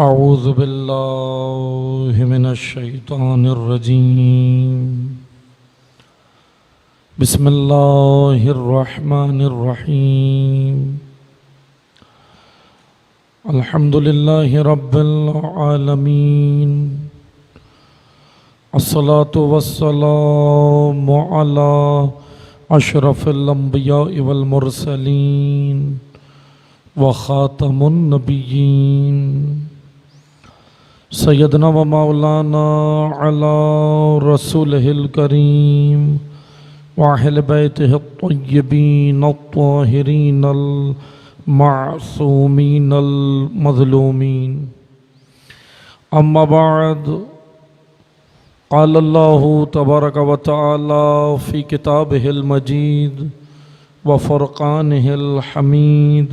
اعوذ باللہ من الشیطان الرجیم بسم اللہ الرحمن الرحیم الحمد للہ رب العالمین الصلاة والسلام علی اشرف الانبیاء والمرسلین وخاتم النبیین سیدنا و مولانا علی رسولہ الکریم واہل بیتہ الطیبین الطاہرین المعصومین المظلومین اما بعد قال اللہ تبارک و تعالی فی کتابہ المجید وفرقانہ الحمید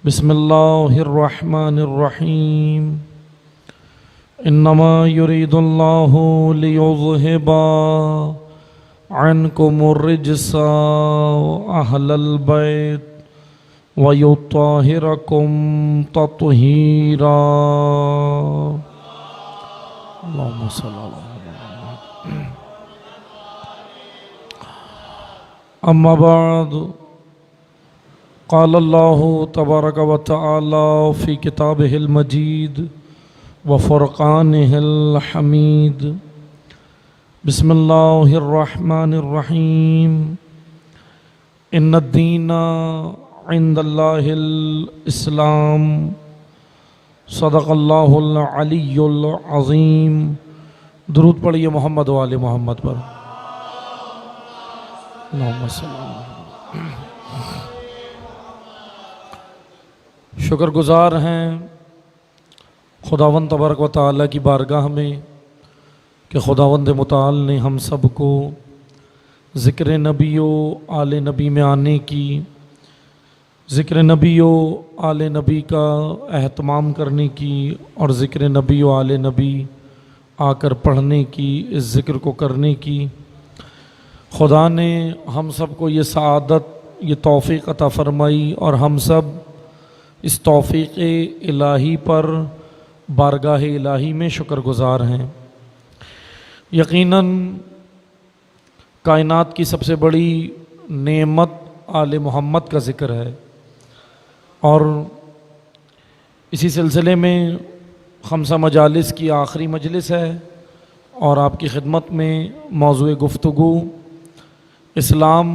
بسم اللہ الرحمن الرحیم انما یرید اللہ لیذہب عنکم الرجس اہل البیت ویطہرکم تطہیرا اللہم صلی اللہ اما بعد قال اللہ تبارک و تعالی فی کتابہ المجید وفرقانہ الحمید بسم اللہ الرحمن الرحیم ان الدین عند اللہ الاسلام صدق اللہ العلی العظیم درود پڑھیے محمد و آل محمد پر اللہم صلی اللہ علیہ وسلم۔ شکر گزار ہیں خداوند تبارک و تعالیٰ کی بارگاہ میں کہ خداوند متعال نے ہم سب کو ذکر نبی و آل نبی میں آنے کی، ذکر نبی و آل نبی کا اہتمام کرنے کی اور ذکر نبی و آل نبی آ کر پڑھنے کی، اس ذکر کو کرنے کی خدا نے ہم سب کو یہ سعادت، یہ توفیق عطا فرمائی اور ہم سب اس توفیق الہی پر بارگاہ الہی میں شکر گزار ہیں۔ یقیناً کائنات کی سب سے بڑی نعمت آل محمد کا ذکر ہے، اور اسی سلسلے میں خمسہ مجالس کی آخری مجلس ہے اور آپ کی خدمت میں موضوع گفتگو اسلام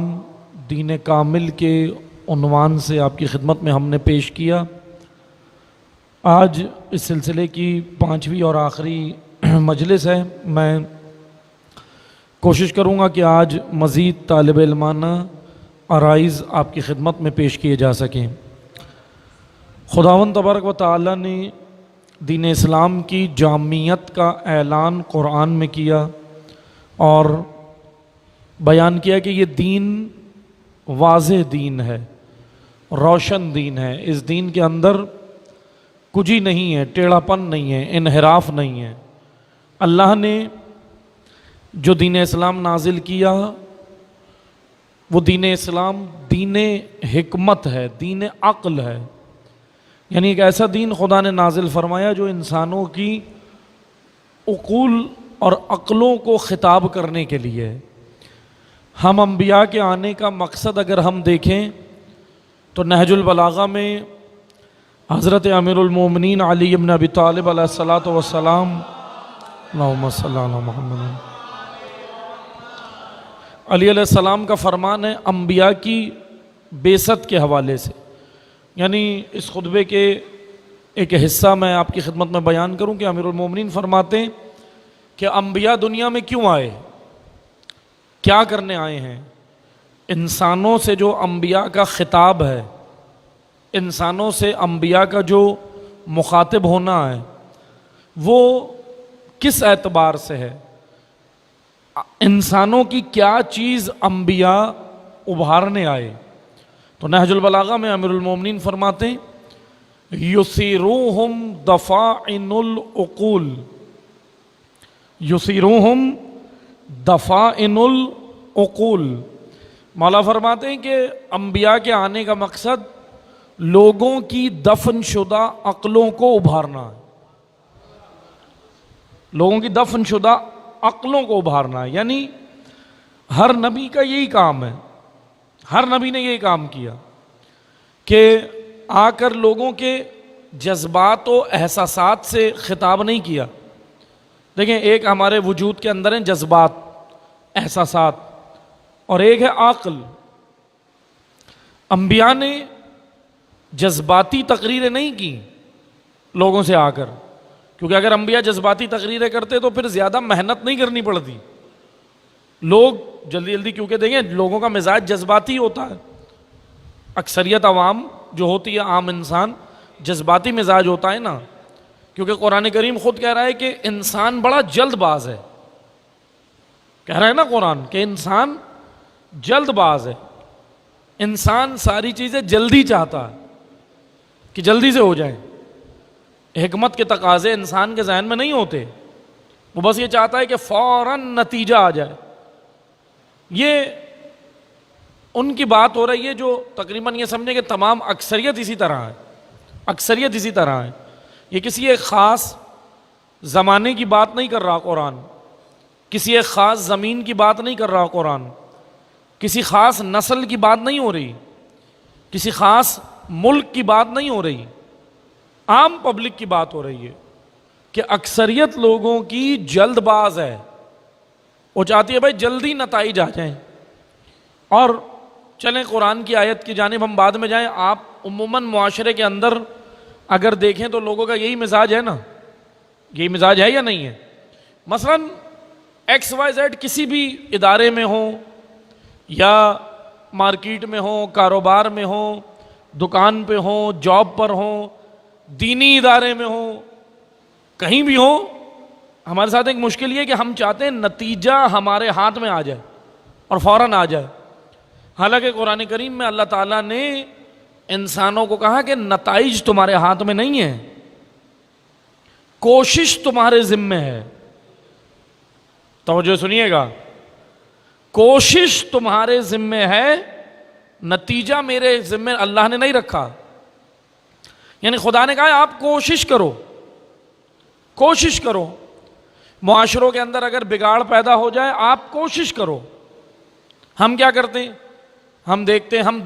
دین کامل کے عنوان سے آپ کی خدمت میں ہم نے پیش کیا۔ آج اس سلسلے کی 5ویں اور آخری مجلس ہے۔ میں کوشش کروں گا کہ آج مزید طالب علمانہ عرائض آپ کی خدمت میں پیش کیے جا سکیں۔ خداوند تبارک و تعالیٰ نے دین اسلام کی جامعیت کا اعلان قرآن میں کیا اور بیان کیا کہ یہ دین واضح دین ہے، روشن دین ہے، اس دین کے اندر کچھ ہی نہیں ہے، ٹیڑھا پن نہیں ہے، انحراف نہیں ہے۔ اللہ نے جو دین اسلام نازل کیا وہ دین اسلام دین حکمت ہے، دین عقل ہے، یعنی ایک ایسا دین خدا نے نازل فرمایا جو انسانوں کی عقول اور عقلوں کو خطاب کرنے کے لیے ہے۔ ہم انبیاء کے آنے کا مقصد اگر ہم دیکھیں تو نہج البلاغہ میں حضرت امیر المومنین علی بن ابی طالب علیہ الصلاۃ والسلام اللہم صلی علی محمد، علی علیہ السلام کا فرمان ہے انبیاء کی بعثت کے حوالے سے، یعنی اس خطبے کے ایک حصہ میں آپ کی خدمت میں بیان کروں کہ امیر المومنین فرماتے ہیں کہ انبیاء دنیا میں کیوں آئے، کیا کرنے آئے ہیں۔ انسانوں سے جو انبیاء کا خطاب ہے، انسانوں سے انبیاء کا جو مخاطب ہونا ہے وہ کس اعتبار سے ہے، انسانوں کی کیا چیز انبیاء ابھارنے آئے۔ تو نہج البلاغہ میں امیر المومنین فرماتے ہیں یثیروہم دفاعن العقول، یثیروہم دفاعن العقول، مولا فرماتے ہیں کہ انبیاء کے آنے کا مقصد لوگوں کی دفن شدہ عقلوں کو ابھارنا ہے، لوگوں کی دفن شدہ عقلوں کو ابھارنا ہے. یعنی ہر نبی کا یہی کام ہے، ہر نبی نے یہی کام کیا کہ آ کر لوگوں کے جذبات و احساسات سے خطاب نہیں کیا. دیکھیں، ایک ہمارے وجود کے اندر ہیں جذبات، احساسات، اور ایک ہے عقل. انبیاء نے جذباتی تقریریں نہیں کی لوگوں سے آ کر، کیونکہ اگر انبیاء جذباتی تقریریں کرتے تو پھر زیادہ محنت نہیں کرنی پڑتی. لوگ جلدی جلدی، کیونکہ دیکھیں لوگوں کا مزاج جذباتی ہوتا ہے. اکثریت عوام جو ہوتی ہے، عام انسان جذباتی مزاج ہوتا ہے نا، کیونکہ قرآن کریم خود کہہ رہا ہے کہ انسان بڑا جلد باز ہے. کہہ رہا ہے نا قرآن کہ انسان جلد باز ہے، انسان ساری چیزیں جلدی چاہتا ہے کہ جلدی سے ہو جائیں. حکمت کے تقاضے انسان کے ذہن میں نہیں ہوتے، وہ بس یہ چاہتا ہے کہ فوراً نتیجہ آ جائے. یہ ان کی بات ہو رہی ہے جو تقریباً یہ سمجھیں کہ تمام اکثریت اسی طرح ہے، اکثریت اسی طرح ہے. یہ کسی ایک خاص زمانے کی بات نہیں کر رہا قرآن، کسی ایک خاص زمین کی بات نہیں کر رہا قرآن، کسی خاص نسل کی بات نہیں ہو رہی، کسی خاص ملک کی بات نہیں ہو رہی، عام پبلک کی بات ہو رہی ہے کہ اکثریت لوگوں کی جلد باز ہے. وہ چاہتی ہے بھائی جلدی نتائج آ جائیں. اور چلیں قرآن کی آیت کی جانب ہم بعد میں جائیں. آپ عموماً معاشرے کے اندر اگر دیکھیں تو لوگوں کا یہی مزاج ہے نا، یہی مزاج ہے یا نہیں ہے؟ مثلاً ایکس وائی زیڈ کسی بھی ادارے میں ہوں یا مارکیٹ میں ہوں، کاروبار میں ہوں، دکان پہ ہوں، جاب پر ہوں، دینی ادارے میں ہوں، کہیں بھی ہوں، ہمارے ساتھ ایک مشکل یہ کہ ہم چاہتے ہیں نتیجہ ہمارے ہاتھ میں آ جائے اور فوراً آ جائے. حالانکہ قرآن کریم میں اللہ تعالیٰ نے انسانوں کو کہا کہ نتائج تمہارے ہاتھ میں نہیں ہے، کوشش تمہارے ذمہ ہے. توجہ سنیے گا، کوشش تمہارے ذمہ ہے، نتیجہ میرے ذمہ اللہ نے نہیں رکھا. یعنی خدا نے کہا آپ کوشش کرو، کوشش کرو. معاشروں کے اندر اگر بگاڑ پیدا ہو جائے آپ کوشش کرو. ہم کیا کرتے ہیں؟ ہم دیکھتے ہیں، ہم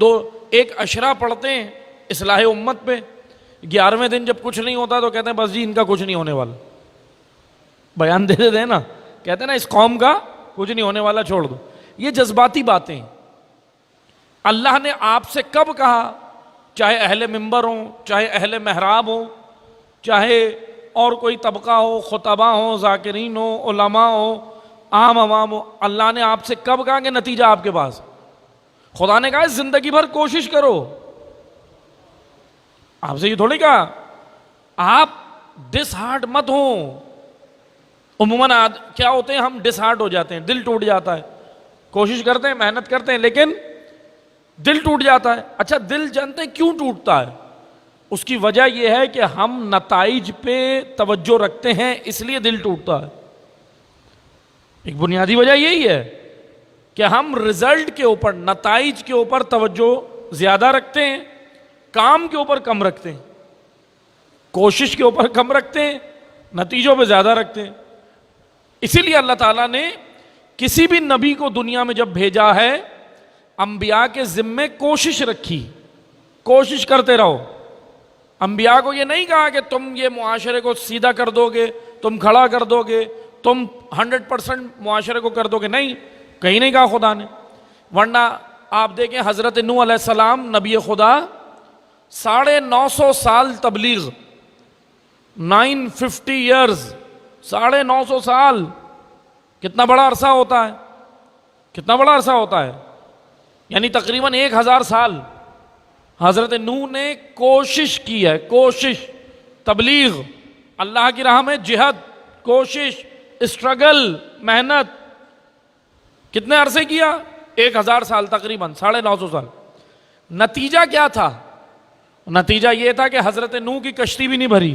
ایک اشرا پڑھتے ہیں اصلاح امت پہ، 11ویں دن جب کچھ نہیں ہوتا تو کہتے ہیں بس جی ان کا کچھ نہیں ہونے والا. بیان دے دیتے ہیں نا، کہتے ہیں نا اس قوم کا کچھ نہیں ہونے والا، چھوڑ دو. یہ جذباتی باتیں. اللہ نے آپ سے کب کہا، چاہے اہل منبر ہوں، چاہے اہل محراب ہوں، چاہے اور کوئی طبقہ ہو، خطبہ ہوں، ذاکرین ہو، علماء ہو، عام عوام ہو، اللہ نے آپ سے کب کہا کہ نتیجہ آپ کے پاس؟ خدا نے کہا زندگی بھر کوشش کرو. آپ سے یہ تھوڑی کہا آپ ڈس ہارٹ مت ہوں. عموماً کیا ہوتے ہیں، ہم ڈس ہارٹ ہو جاتے ہیں، دل ٹوٹ جاتا ہے. کوشش کرتے ہیں، محنت کرتے ہیں، لیکن دل ٹوٹ جاتا ہے. اچھا دل جانتے ہیں کیوں ٹوٹتا ہے؟ اس کی وجہ یہ ہے کہ ہم نتائج پہ توجہ رکھتے ہیں، اس لیے دل ٹوٹتا ہے. ایک بنیادی وجہ یہی ہے کہ ہم رزلٹ کے اوپر، نتائج کے اوپر توجہ زیادہ رکھتے ہیں، کام کے اوپر کم رکھتے ہیں، کوشش کے اوپر کم رکھتے ہیں، نتیجوں پہ زیادہ رکھتے ہیں. اسی لیے اللہ تعالیٰ نے کسی بھی نبی کو دنیا میں جب بھیجا ہے، انبیاء کے ذمے کوشش رکھی، کوشش کرتے رہو. انبیاء کو یہ نہیں کہا کہ تم یہ معاشرے کو سیدھا کر دو گے، تم کھڑا کر دو گے، تم 100% معاشرے کو کر دو گے. نہیں، کہیں نہیں کہا خدا نے. ورنہ آپ دیکھیں حضرت نوح علیہ السلام نبی خدا 950 سال تبلیغ، 950 ایئرز، 950 سال. کتنا بڑا عرصہ ہوتا ہے، کتنا بڑا عرصہ ہوتا ہے. یعنی تقریباً 1000 سال حضرت نوح نے کوشش کی ہے، کوشش، تبلیغ، اللہ کی راہ میں جہاد، کوشش، اسٹرگل، محنت. کتنے عرصے کیا؟ 1000 سال، تقریباً 950 سال. نتیجہ کیا تھا؟ نتیجہ یہ تھا کہ حضرت نوح کی کشتی بھی نہیں بھری.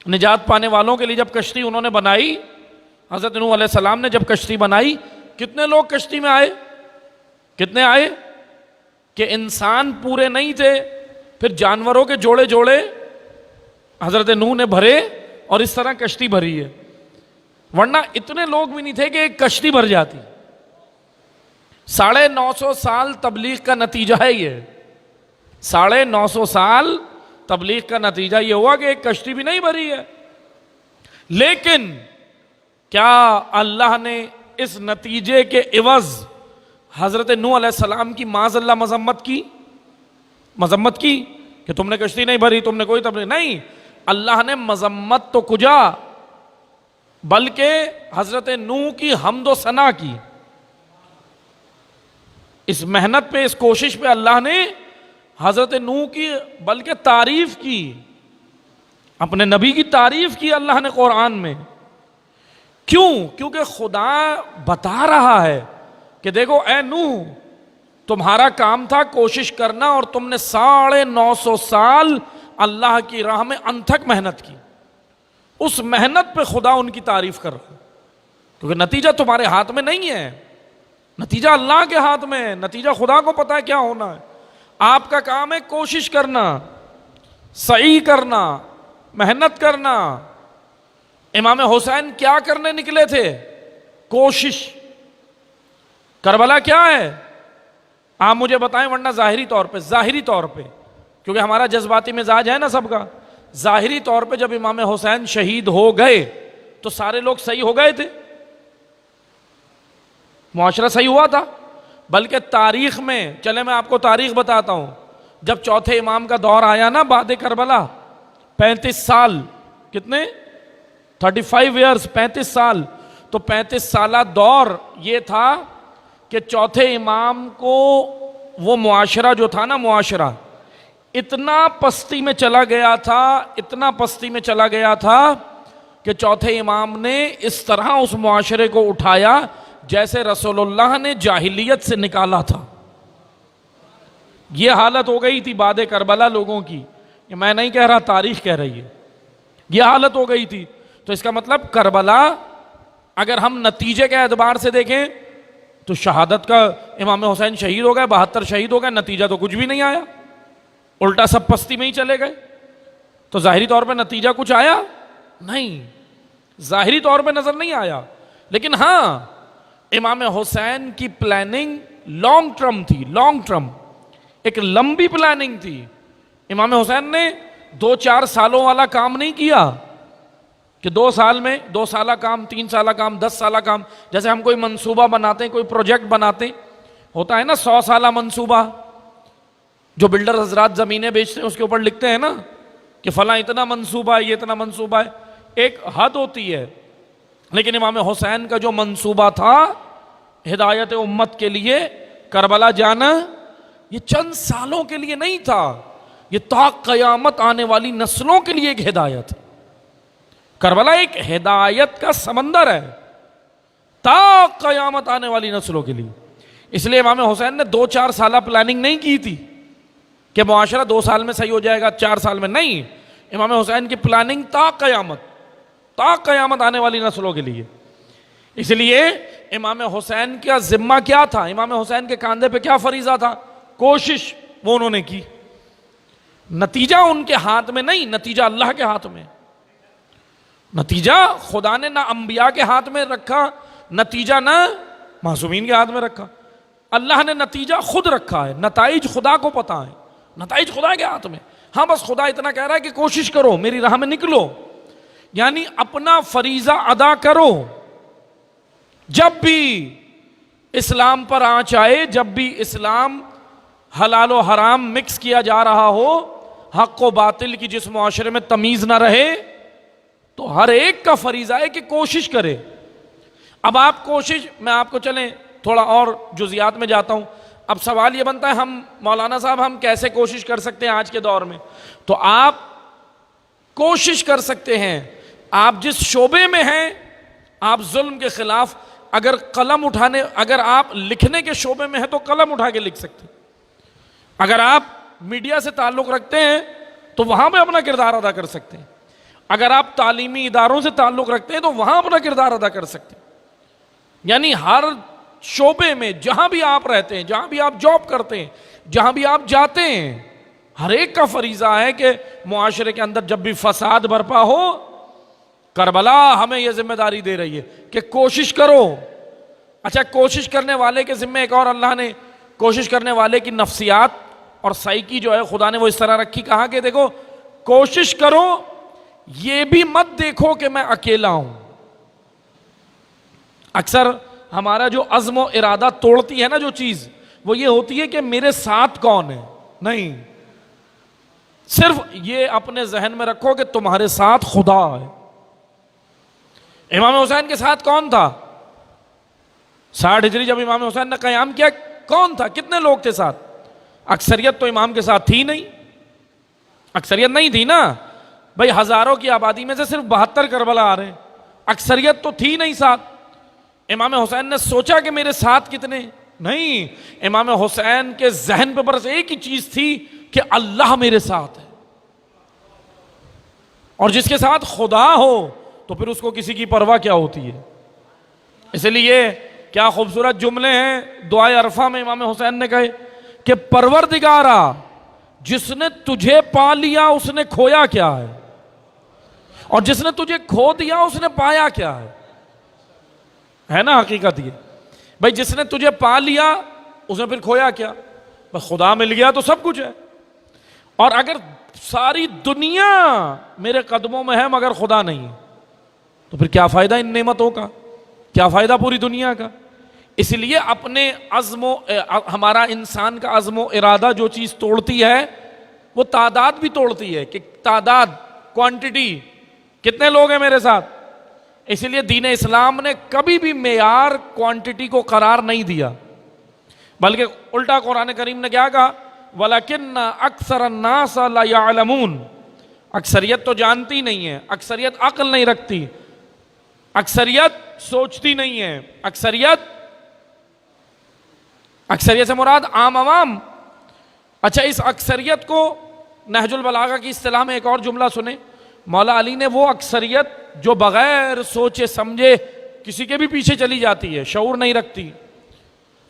نجات پانے والوں کے لیے جب کشتی انہوں نے بنائی، حضرت نوح علیہ السلام نے جب کشتی بنائی، کتنے لوگ کشتی میں آئے؟ کتنے آئے؟ کہ انسان پورے نہیں تھے، پھر جانوروں کے جوڑے جوڑے حضرت نوح نے بھرے اور اس طرح کشتی بھری ہے، ورنہ اتنے لوگ بھی نہیں تھے کہ ایک کشتی بھر جاتی۔ 950 سال تبلیغ کا نتیجہ ہے یہ، 950 سال تبلیغ کا نتیجہ یہ ہوا کہ ایک کشتی بھی نہیں بھری ہے۔ لیکن کیا اللہ نے اس نتیجے کے عوض حضرت نوح علیہ السلام کی معاذ اللہ مذمت کی کہ تم نے کشتی نہیں بھری، تم نے کوئی تبلیغ نہیں؟ اللہ نے مذمت تو کجا، بلکہ حضرت نوح کی حمد و ثنا کی۔ اس محنت پہ، اس کوشش پہ اللہ نے حضرت نوح کی بلکہ تعریف کی، اپنے نبی کی تعریف کی اللہ نے قرآن میں۔ کیوں؟ کیونکہ خدا بتا رہا ہے کہ دیکھو اے نوح، تمہارا کام تھا کوشش کرنا، اور تم نے 950 سال اللہ کی راہ میں انتھک محنت کی۔ اس محنت پہ خدا ان کی تعریف کر رہا ہے، کیونکہ نتیجہ تمہارے ہاتھ میں نہیں ہے، نتیجہ اللہ کے ہاتھ میں ہے، نتیجہ خدا کو پتا ہے کیا ہونا ہے۔ آپ کا کام ہے کوشش کرنا، صحیح کرنا، محنت کرنا۔ امام حسین کیا کرنے نکلے تھے؟ کوشش۔ کربلا کیا ہے؟ آپ مجھے بتائیں، ورنہ ظاہری طور پہ کیونکہ ہمارا جذباتی مزاج ہے نا سب کا، ظاہری طور پہ جب امام حسین شہید ہو گئے تو سارے لوگ صحیح ہو گئے تھے، معاشرہ صحیح ہوا تھا؟ بلکہ تاریخ میں، چلے میں آپ کو تاریخ بتاتا ہوں، جب چوتھے امام کا دور آیا نا بعد کربلا، 35 سال، کتنے؟ 35 ایئرز، 35 سال، تو 35 سالہ دور یہ تھا کہ چوتھے امام کو وہ معاشرہ جو تھا نا، معاشرہ اتنا پستی میں چلا گیا تھا کہ چوتھے امام نے اس طرح اس معاشرے کو اٹھایا جیسے رسول اللہ نے جاہلیت سے نکالا تھا۔ یہ حالت ہو گئی تھی بعد کربلا لوگوں کی، یہ میں نہیں کہہ رہا، تاریخ کہہ رہی ہے، یہ حالت ہو گئی تھی۔ تو اس کا مطلب کربلا اگر ہم نتیجے کے اعتبار سے دیکھیں تو شہادت کا، امام حسین شہید ہو گئے، 72 شہید ہو گئے، نتیجہ تو کچھ بھی نہیں آیا، الٹا سب پستی میں ہی چلے گئے۔ تو ظاہری طور پہ نتیجہ کچھ آیا نہیں، ظاہری طور پہ نظر نہیں آیا۔ لیکن ہاں، امام حسین کی پلاننگ لانگ ٹرم، ایک لمبی پلاننگ تھی۔ امام حسین نے 2-4 سالوں والا کام نہیں کیا کہ 2 سال میں 2 سالہ کام، 3 سالہ کام، 10 سالہ کام۔ جیسے ہم کوئی منصوبہ بناتے ہیں، کوئی پروجیکٹ بناتے ہیں، ہوتا ہے نا 100 سالہ منصوبہ، جو بلڈر حضرات زمینیں بیچتے ہیں اس کے اوپر لکھتے ہیں نا کہ فلاں اتنا منصوبہ ہے، یہ اتنا منصوبہ ہے، ایک حد ہوتی ہے۔ لیکن امام حسین کا جو منصوبہ تھا ہدایت امت کے لیے، کربلا جانا، یہ چند سالوں کے لیے نہیں تھا، یہ تا قیامت آنے والی نسلوں کے لیے ایک ہدایت ہے۔ کربلا ایک ہدایت کا سمندر ہے تا قیامت آنے والی نسلوں کے لیے۔ اس لیے امام حسین نے 2-4 سالہ پلاننگ نہیں کی تھی کہ معاشرہ 2 سال میں صحیح ہو جائے گا، 4 سال میں نہیں۔ امام حسین کی پلاننگ تا قیامت آنے والی نسلوں کے لیے۔ اس لیے امام حسین کا ذمہ کیا تھا؟ امام حسین کے کاندھے پہ کیا فریضہ تھا؟ کوشش، وہ انہوں نے کی۔ نتیجہ ان کے ہاتھ میں نہیں، نتیجہ اللہ کے ہاتھ میں۔ نتیجہ خدا نے نہ انبیاء کے ہاتھ میں رکھا، نتیجہ نہ معصومین کے ہاتھ میں رکھا، اللہ نے نتیجہ خود رکھا ہے۔ نتائج خدا کو پتا ہے، نتائج خدا کے ہاتھ میں۔ ہاں بس خدا اتنا کہہ رہا ہے کہ کوشش کرو، میری راہ میں نکلو، یعنی اپنا فریضہ ادا کرو۔ جب بھی اسلام پر آنچ آئے، جب بھی اسلام حلال و حرام مکس کیا جا رہا ہو، حق و باطل کی جس معاشرے میں تمیز نہ رہے، تو ہر ایک کا فریضہ ہے کہ کوشش کرے۔ اب آپ کوشش، میں آپ کو چلیں تھوڑا اور جزیات میں جاتا ہوں۔ اب سوال یہ بنتا ہے، ہم مولانا صاحب ہم کیسے کوشش کر سکتے ہیں آج کے دور میں؟ تو آپ کوشش کر سکتے ہیں، آپ جس شعبے میں ہیں، آپ ظلم کے خلاف اگر قلم اٹھانے، اگر آپ لکھنے کے شعبے میں ہیں تو قلم اٹھا کے لکھ سکتے ہیں۔ اگر آپ میڈیا سے تعلق رکھتے ہیں تو وہاں پہ اپنا کردار ادا کر سکتے ہیں۔ اگر آپ تعلیمی اداروں سے تعلق رکھتے ہیں تو وہاں اپنا کردار ادا کر سکتے ہیں۔ یعنی ہر شعبے میں جہاں بھی آپ رہتے ہیں، جہاں بھی آپ جاب کرتے ہیں، جہاں بھی آپ جاتے ہیں ہر ایک کا فریضہ ہے کہ معاشرے کے اندر جب بھی فساد برپا ہو، کربلا ہمیں یہ ذمہ داری دے رہی ہے کہ کوشش کرو. اچھا، کوشش کرنے والے کے ذمہ ایک اور اللہ نے کوشش کرنے والے کی نفسیات اور سائیکی جو ہے خدا نے وہ اس طرح رکھی، کہا کہ دیکھو کوشش کرو، یہ بھی مت دیکھو کہ میں اکیلا ہوں. اکثر ہمارا جو عزم و ارادہ توڑتی ہے نا جو چیز، وہ یہ ہوتی ہے کہ میرے ساتھ کون ہے. نہیں، صرف یہ اپنے ذہن میں رکھو کہ تمہارے ساتھ خدا ہے. امام حسین کے ساتھ کون تھا؟ 60 ہجری جب امام حسین نے قیام کیا، کون تھا؟ کتنے لوگ تھے ساتھ؟ اکثریت تو امام کے ساتھ تھی نہیں، اکثریت نہیں تھی نا بھائی. ہزاروں کی آبادی میں سے صرف 72 کربلا آ رہے ہیں، اکثریت تو تھی نہیں ساتھ. امام حسین نے سوچا کہ میرے ساتھ کتنے؟ نہیں، امام حسین کے ذہن پہ بس ایک ہی چیز تھی کہ اللہ میرے ساتھ ہے. اور جس کے ساتھ خدا ہو تو پھر اس کو کسی کی پرواہ کیا ہوتی ہے. اس لیے کیا خوبصورت جملے ہیں دعائے عرفہ میں امام حسین نے کہے کہ پروردگارا، جس نے تجھے پا لیا اس نے کھویا کیا ہے، اور جس نے تجھے کھو دیا اس نے پایا کیا ہے نا حقیقت یہ بھائی. جس نے تجھے پا لیا اس نے پھر کھویا کیا؟ بس خدا مل گیا تو سب کچھ ہے. اور اگر ساری دنیا میرے قدموں میں ہے مگر خدا نہیں ہے تو پھر کیا فائدہ ان نعمتوں کا، کیا فائدہ پوری دنیا کا. اس لیے اپنے ہمارا انسان کا عزم و ارادہ جو چیز توڑتی ہے وہ تعداد بھی توڑتی ہے کہ تعداد، کوانٹٹی، کتنے لوگ ہیں میرے ساتھ. اس لیے دین اسلام نے کبھی بھی معیار کوانٹٹی کو قرار نہیں دیا، بلکہ الٹا قرآن کریم نے کیا کہا؟ وَلَكِنَّ أَكْثَرَ النَّاسَ لَا يَعْلَمُونَ. اکثریت تو جانتی نہیں ہے، اکثریت عقل نہیں رکھتی، اکثریت سوچتی نہیں ہے. اکثریت سے مراد عام عوام. اچھا، اس اکثریت کو نہج البلاغہ کی اصطلاح میں ایک اور جملہ سنیں. مولا علی نے وہ اکثریت جو بغیر سوچے سمجھے کسی کے بھی پیچھے چلی جاتی ہے، شعور نہیں رکھتی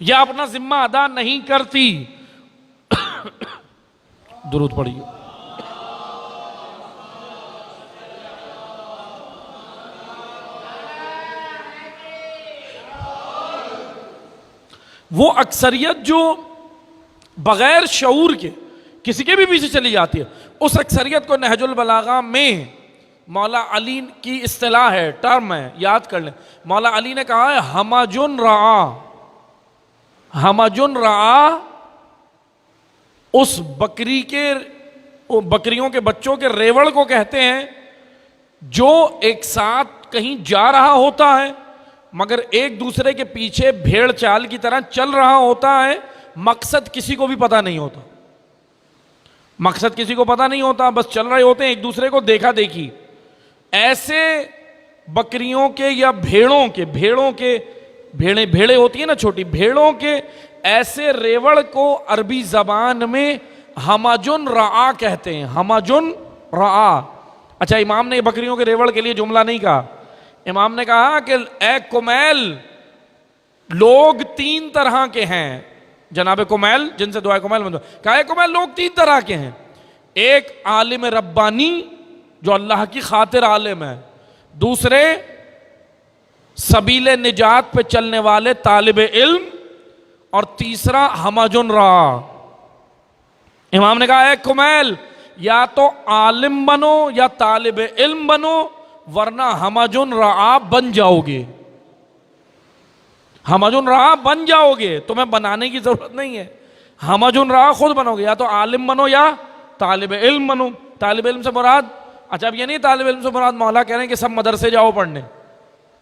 یا اپنا ذمہ ادا نہیں کرتی. درود پڑھیے. وہ اکثریت جو بغیر شعور کے کسی کے بھی پیچھے چلی جاتی ہے، اس اکثریت کو نہج البلاغہ میں مولا علی کی اصطلاح ہے، ٹرم ہے، یاد کر لیں. مولا علی نے کہا ہے ہمجن رعا. ہمجن رعا اس بکریوں کے بچوں کے ریوڑ کو کہتے ہیں جو ایک ساتھ کہیں جا رہا ہوتا ہے مگر ایک دوسرے کے پیچھے بھیڑ چال کی طرح چل رہا ہوتا ہے. مقصد کسی کو بھی پتہ نہیں ہوتا، مقصد کسی کو پتہ نہیں ہوتا، بس چل رہے ہوتے ہیں ایک دوسرے کو دیکھا دیکھی. ایسے بکریوں کے یا بھیڑوں کے بھیڑیں ہوتی ہیں نا چھوٹی بھیڑوں کے، ایسے ریوڑ کو عربی زبان میں ہمجن رعا کہتے ہیں. ہمجن رعا. اچھا، امام نے بکریوں کے ریوڑ کے لیے جملہ نہیں کہا. امام نے کہا کہ اے کمیل، لوگ 3 طرح کے ہیں. جناب کمیل جن سے دعائے کمیل مندو کہا اے کمیل، لوگ 3 طرح کے ہیں. ایک عالم ربانی جو اللہ کی خاطر عالم ہے، دوسرے سبیل نجات پہ چلنے والے طالب علم، اور تیسرا ہمجن رعا. امام نے کہا اے کمیل، یا تو عالم بنو یا طالب علم بنو ورنہ ہمجن رعا بن جاؤ گے. ہمجن رعا بن جاؤ گے، تمہیں بنانے کی ضرورت نہیں ہے، ہمجن رعا خود بنو گے. یا تو عالم بنو یا طالب علم بنو. طالب علم سے مراد، اچھا اب یہ نہیں طالب علم سے مراد مولا کہہ رہے ہیں کہ سب مدرسے جاؤ پڑھنے،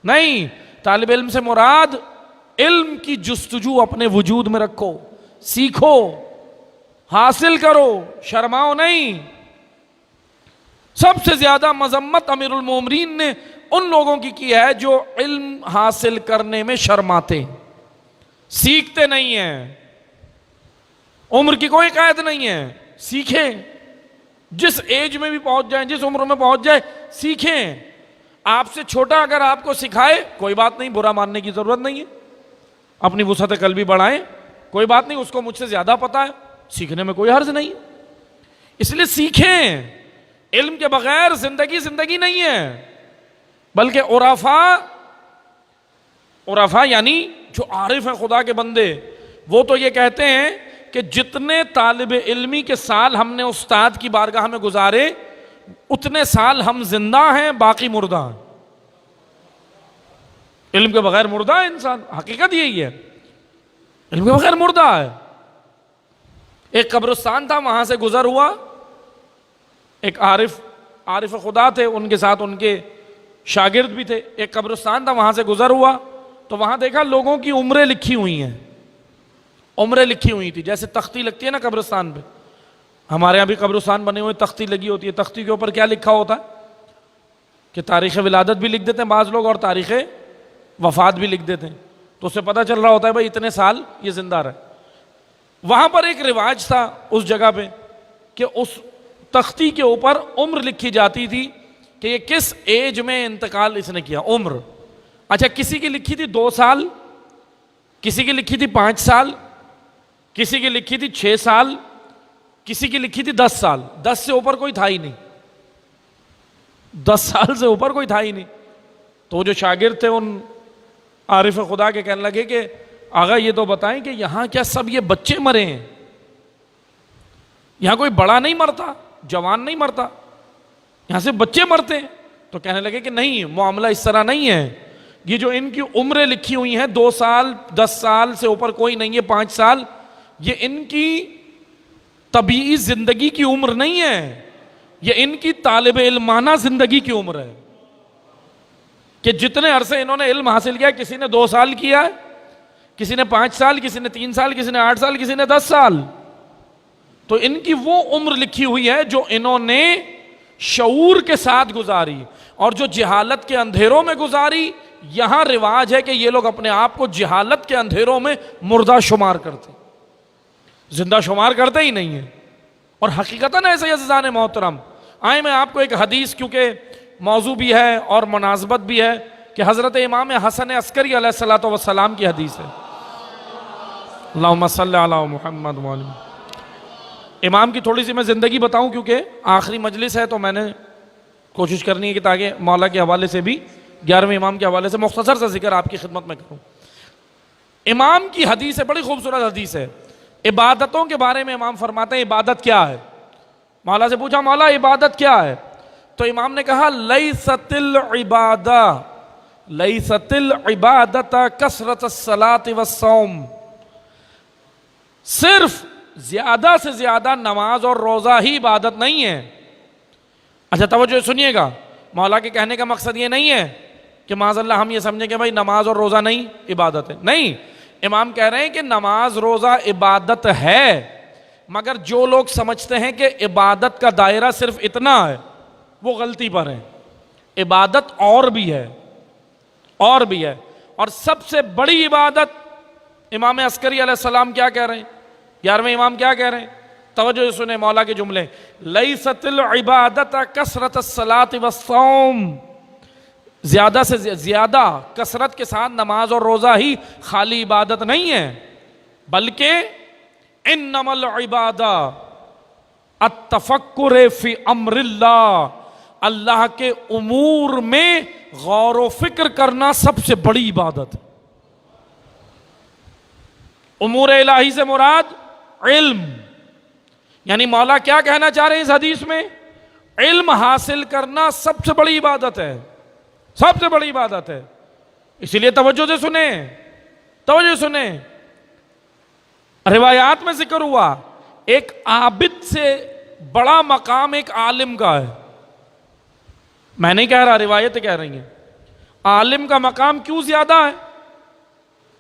نہیں. طالب علم سے مراد علم کی جستجو اپنے وجود میں رکھو، سیکھو، حاصل کرو، شرماؤ نہیں. سب سے زیادہ مذمت امیر المومنین نے ان لوگوں کی ہے جو علم حاصل کرنے میں شرماتے، سیکھتے نہیں ہیں. عمر کی کوئی قید نہیں ہے، سیکھیں. جس ایج میں بھی پہنچ جائیں، جس عمر میں پہنچ جائے، سیکھیں. آپ سے چھوٹا اگر آپ کو سکھائے کوئی بات نہیں، برا ماننے کی ضرورت نہیں ہے. اپنی وسعت قلبی بڑھائیں، کوئی بات نہیں، اس کو مجھ سے زیادہ پتہ ہے. سیکھنے میں کوئی حرج نہیں. اس لیے سیکھیں. علم کے بغیر زندگی نہیں ہے. بلکہ عرفا یعنی جو عارف ہیں خدا کے بندے، وہ تو یہ کہتے ہیں کہ جتنے طالب علمی کے سال ہم نے استاد کی بارگاہ میں گزارے اتنے سال ہم زندہ ہیں، باقی مردہ ہیں. علم کے بغیر مردہ ہے انسان. حقیقت یہی ہے، علم کے بغیر مردہ ہے. ایک قبرستان تھا، وہاں سے گزر ہوا، ایک عارف خدا تھے، ان کے ساتھ ان کے شاگرد بھی تھے. ایک قبرستان تھا، وہاں سے گزر ہوا تو وہاں دیکھا لوگوں کی عمریں لکھی ہوئی ہیں. عمریں لکھی ہوئی تھی، جیسے تختی لگتی ہے نا قبرستان پہ. ہمارے یہاں بھی قبرستان بنے ہوئے تختی لگی ہوتی ہے. تختی کے اوپر کیا لکھا ہوتا ہے کہ تاریخ ولادت بھی لکھ دیتے ہیں بعض لوگ اور تاریخ وفات بھی لکھ دیتے ہیں. تو اس سے پتہ چل رہا ہوتا ہے بھائی اتنے سال یہ زندہ رہے. وہاں پر ایک رواج تھا اس جگہ پہ کہ اس تختی کے اوپر عمر لکھی جاتی تھی کہ یہ کس ایج میں انتقال اس نے کیا. عمر. اچھا، کسی کی لکھی تھی 2 سال، کسی کی لکھی تھی 5 سال، کسی کی لکھی تھی 6 سال، کسی کی لکھی تھی 10 سال. 10 سے اوپر کوئی تھا ہی نہیں. 10 سال سے اوپر کوئی تھا ہی نہیں. تو جو شاگرد تھے ان عارف خدا کے کہنے لگے کہ آغا یہ تو بتائیں کہ یہاں کیا سب یہ بچے مرے ہیں؟ یہاں کوئی بڑا نہیں مرتا، جوان نہیں مرتا، یہاں سے بچے مرتے ہیں. تو کہنے لگے کہ نہیں، معاملہ اس طرح نہیں ہے. یہ جو ان کی عمریں لکھی ہوئی ہیں 2 سال 10 سال سے اوپر کوئی نہیں ہے، 5 سال، یہ ان کی طبیعی زندگی کی عمر نہیں ہے، یہ ان کی طالب علمانہ زندگی کی عمر ہے. کہ جتنے عرصے انہوں نے علم حاصل کیا، کسی نے 2 سال کیا ہے، کسی نے 5 سال، کسی نے 3 سال، کسی نے 8 سال، کسی نے 10 سال. تو ان کی وہ عمر لکھی ہوئی ہے جو انہوں نے شعور کے ساتھ گزاری، اور جو جہالت کے اندھیروں میں گزاری. یہاں رواج ہے کہ یہ لوگ اپنے آپ کو جہالت کے اندھیروں میں مردہ شمار کرتے، زندہ شمار کرتے ہی نہیں ہیں. اور حقیقتاً ایسے عزیزان محترم، آئیں میں آپ کو ایک حدیث، کیونکہ موضوع بھی ہے اور مناسبت بھی ہے، کہ حضرت امام حسن عسکری علیہ الصلوۃ والسلام کی حدیث ہے. اللہم صلی علی محمد وعلی. امام کی تھوڑی سی میں زندگی بتاؤں، کیونکہ آخری مجلس ہے تو میں نے کوشش کرنی ہے کہ تاکہ مولا کے حوالے سے بھی 11ویں امام کے حوالے سے مختصر سا ذکر آپ کی خدمت میں کروں. امام کی حدیث ہے، بڑی خوبصورت حدیث ہے. عبادتوں کے بارے میں امام فرماتے ہیں عبادت کیا ہے. مولا سے پوچھا مولا عبادت کیا ہے؟ تو امام نے کہا لیست العبادۃ کثرۃ الصلاۃ والصوم. صرف زیادہ سے زیادہ نماز اور روزہ ہی عبادت نہیں ہے. اچھا توجہ سنیے گا، مولا کے کہنے کا مقصد یہ نہیں ہے کہ معاذ اللہ ہم یہ سمجھیں کہ بھائی نماز اور روزہ نہیں عبادت ہے. نہیں، امام کہہ رہے ہیں کہ نماز روزہ عبادت ہے، مگر جو لوگ سمجھتے ہیں کہ عبادت کا دائرہ صرف اتنا ہے وہ غلطی پر ہیں. عبادت اور بھی ہے، اور بھی ہے. اور سب سے بڑی عبادت امام عسکری علیہ السلام کیا کہہ رہے ہیں، 11ویں امام کیا کہہ رہے ہیں؟ توجہ سنیں مولا کے جملے. لیست العبادۃ کثرۃ الصلاۃ والصوم. زیادہ سے زیادہ کثرت کے ساتھ نماز اور روزہ ہی خالی عبادت نہیں ہے، بلکہ انما العبادہ التفکر فی امر اللہ. اللہ کے امور میں غور و فکر کرنا سب سے بڑی عبادت ہے. امور الہی سے مراد علم، یعنی مولا کیا کہنا چاہ رہے ہیں اس حدیث میں؟ علم حاصل کرنا سب سے بڑی عبادت ہے، سب سے بڑی عبادت ہے. اسی لیے توجہ سے سنیں، توجہ سنیں. روایات میں ذکر ہوا ایک عابد سے بڑا مقام ایک عالم کا ہے. میں نہیں کہہ رہا، روایتیں کہہ رہی ہیں. عالم کا مقام کیوں زیادہ ہے؟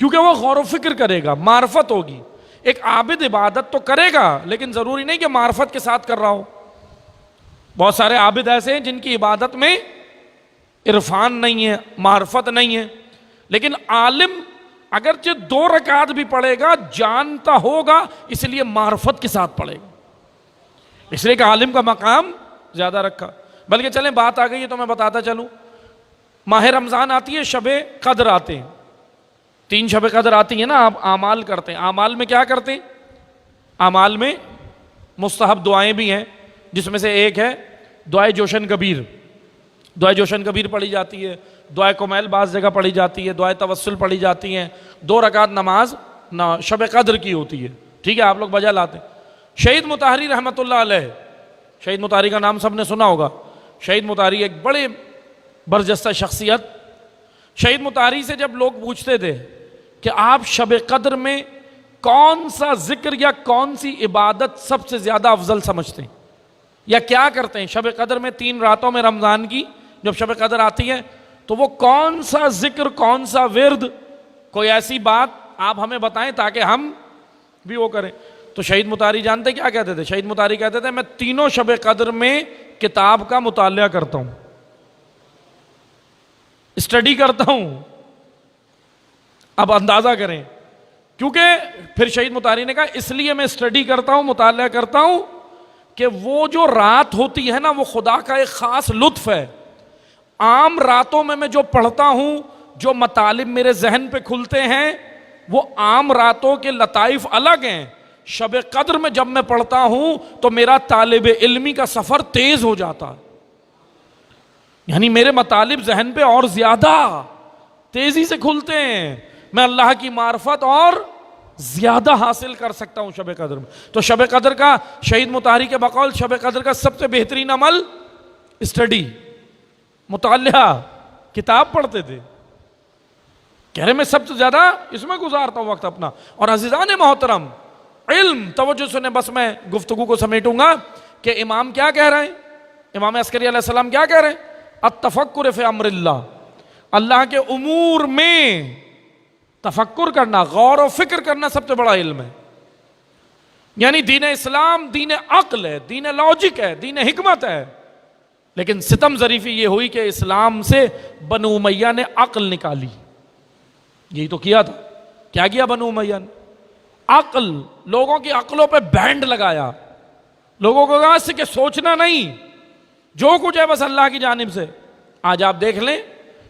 کیونکہ وہ غور و فکر کرے گا، معرفت ہوگی. ایک عابد عبادت تو کرے گا لیکن ضروری نہیں کہ معرفت کے ساتھ کر رہا ہو. بہت سارے عابد ایسے ہیں جن کی عبادت میں عرفان نہیں ہے، معرفت نہیں ہے. لیکن عالم اگرچہ 2 رکعت بھی پڑھے گا جانتا ہوگا، اس لیے معرفت کے ساتھ پڑھے گا، اس لیے کہ عالم کا مقام زیادہ رکھا. بلکہ چلیں بات آ گئی ہے تو میں بتاتا چلوں. ماہ رمضان آتی ہے، شب قدر آتے ہیں، 3 شب قدر آتی ہیں نا. آپ اعمال کرتے ہیں، اعمال میں کیا کرتے ہیں؟ اعمال میں مستحب دعائیں بھی ہیں، جس میں سے ایک ہے دعائے جوشن کبیر. دعائے جوشن کبیر پڑھی جاتی ہے، دعائے کمیل بعض جگہ پڑھی جاتی ہے، دعائے توسل پڑھی جاتی ہیں. 2 رکعت نماز شب قدر کی ہوتی ہے. ٹھیک ہے، آپ لوگ بجا لاتے. شہید مطہری رحمۃ اللہ علیہ، شہید مطہری کا نام سب نے سنا ہوگا. شہید مطہری ایک بڑے برجستہ شخصیت. شہید مطہری سے جب لوگ پوچھتے تھے کہ آپ شب قدر میں کون سا ذکر یا کون سی عبادت سب سے زیادہ افضل سمجھتے ہیں یا کیا کرتے ہیں شب قدر میں، 3 راتوں میں رمضان کی جب شب قدر آتی ہے تو وہ کون سا ذکر، کون سا ورد، کوئی ایسی بات آپ ہمیں بتائیں تاکہ ہم بھی وہ کریں. تو شہید مطہری جانتے کیا کہتے تھے؟ شہید مطہری کہتے تھے میں تینوں شب قدر میں کتاب کا مطالعہ کرتا ہوں، اسٹڈی کرتا ہوں. اب اندازہ کریں، کیونکہ پھر شہید مطہری نے کہا اس لیے میں اسٹڈی کرتا ہوں، مطالعہ کرتا ہوں کہ وہ جو رات ہوتی ہے نا وہ خدا کا ایک خاص لطف ہے. عام راتوں میں جو پڑھتا ہوں، جو مطالب میرے ذہن پہ کھلتے ہیں وہ عام راتوں کے لطائف الگ ہیں. شب قدر میں جب میں پڑھتا ہوں تو میرا طالب علمی کا سفر تیز ہو جاتا ہے، یعنی میرے مطالب ذہن پہ اور زیادہ تیزی سے کھلتے ہیں، میں اللہ کی معرفت اور زیادہ حاصل کر سکتا ہوں شب قدر میں. تو شب قدر کا شہید مطہری کے بقول شب قدر کا سب سے بہترین عمل اسٹڈی، مطالعہ، کتاب پڑھتے تھے. کہہ رہے میں سب سے زیادہ اس میں گزارتا ہوں وقت اپنا. اور عزیزان محترم، علم، توجہ سنیں، بس میں گفتگو کو سمیٹوں گا کہ امام کیا کہہ رہے ہیں، امام عسکری علیہ السلام کیا کہہ رہے ہیں؟ التفکر فی امر اللہ، اللہ کے امور میں تفکر کرنا، غور و فکر کرنا سب سے بڑا علم ہے. یعنی دین اسلام دین عقل ہے، دین لاجک ہے، دین حکمت ہے. لیکن ستم ظریفی یہ ہوئی کہ اسلام سے بنو امیہ نے عقل نکالی. یہی تو کیا تھا. کیا کیا بنو امیہ نے؟ عقل، لوگوں کی عقلوں پہ بینڈ لگایا، لوگوں کو کہا کہ سوچنا نہیں، جو کچھ ہے بس اللہ کی جانب سے. آج آپ دیکھ لیں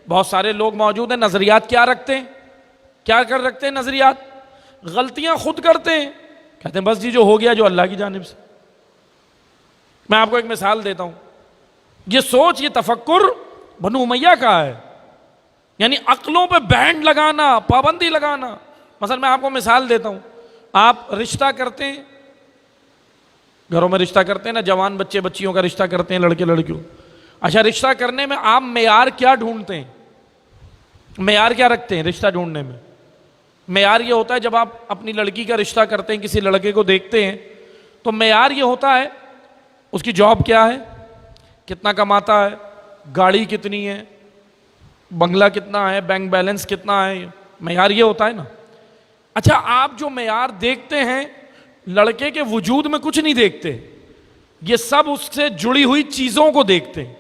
بہت سارے لوگ موجود ہیں، نظریات کیا رکھتے ہیں، کیا کر رکھتے ہیں نظریات؟ غلطیاں خود کرتے ہیں، کہتے ہیں بس جی جو ہو گیا جو اللہ کی جانب سے. میں آپ کو ایک مثال دیتا ہوں. یہ سوچ، یہ تفکر بنو امیہ کا ہے، یعنی عقلوں پہ بینڈ لگانا، پابندی لگانا. مثلا میں آپ کو مثال دیتا ہوں، آپ رشتہ کرتے ہیں، گھروں میں رشتہ کرتے ہیں نا، جوان بچے بچیوں کا رشتہ کرتے ہیں، لڑکے لڑکیوں. اچھا، رشتہ کرنے میں آپ معیار کیا ڈھونڈتے ہیں؟ معیار کیا رکھتے ہیں رشتہ ڈھونڈنے میں؟ معیار یہ ہوتا ہے جب آپ اپنی لڑکی کا رشتہ کرتے ہیں، کسی لڑکے کو دیکھتے ہیں تو معیار یہ ہوتا ہے اس کی جاب کیا ہے، کتنا کماتا ہے، گاڑی کتنی ہے، بنگلہ کتنا ہے، بینک بیلنس کتنا ہے. معیار یہ ہوتا ہے نا. اچھا، آپ جو معیار دیکھتے ہیں لڑکے کے وجود میں کچھ نہیں دیکھتے، یہ سب اس سے جڑی ہوئی چیزوں کو دیکھتے ہیں.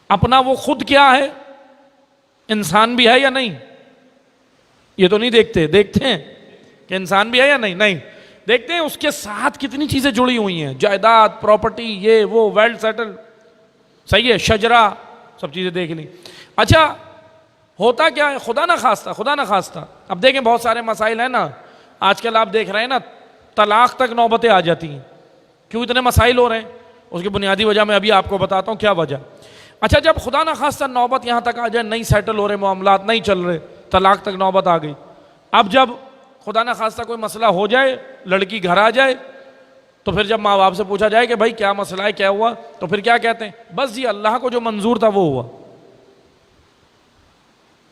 اپنا وہ خود کیا ہے، انسان بھی ہے یا نہیں، یہ تو نہیں دیکھتے. دیکھتے ہیں کہ انسان بھی ہے یا نہیں؟ نہیں دیکھتے ہیں اس کے ساتھ کتنی چیزیں جڑی ہوئی ہیں، جائیداد، پراپرٹی، یہ وہ، ویل سیٹل، صحیح ہے، شجرا، سب چیزیں دیکھ لیں. اچھا، ہوتا کیا ہے، خدا نہ خواستہ اب دیکھیں بہت سارے مسائل ہیں نا آج کل، آپ دیکھ رہے ہیں نا طلاق تک نوبتیں آ جاتی ہیں. کیوں اتنے مسائل ہو رہے ہیں؟ اس کی بنیادی وجہ میں ابھی آپ کو بتاتا ہوں کیا وجہ. اچھا، جب خدا نہ خواستہ نوبت یہاں تک آ جائے، نہیں سیٹل ہو رہے معاملات، نہیں چل رہے، طلاق تک نوبت آ گئی. اب جب خدا نہ خواستہ کوئی مسئلہ ہو جائے، لڑکی گھر آ جائے، تو پھر جب ماں باپ سے پوچھا جائے کہ بھائی کیا مسئلہ ہے، کیا ہوا، تو پھر کیا کہتے ہیں؟ بس جی اللہ کو جو منظور تھا وہ ہوا.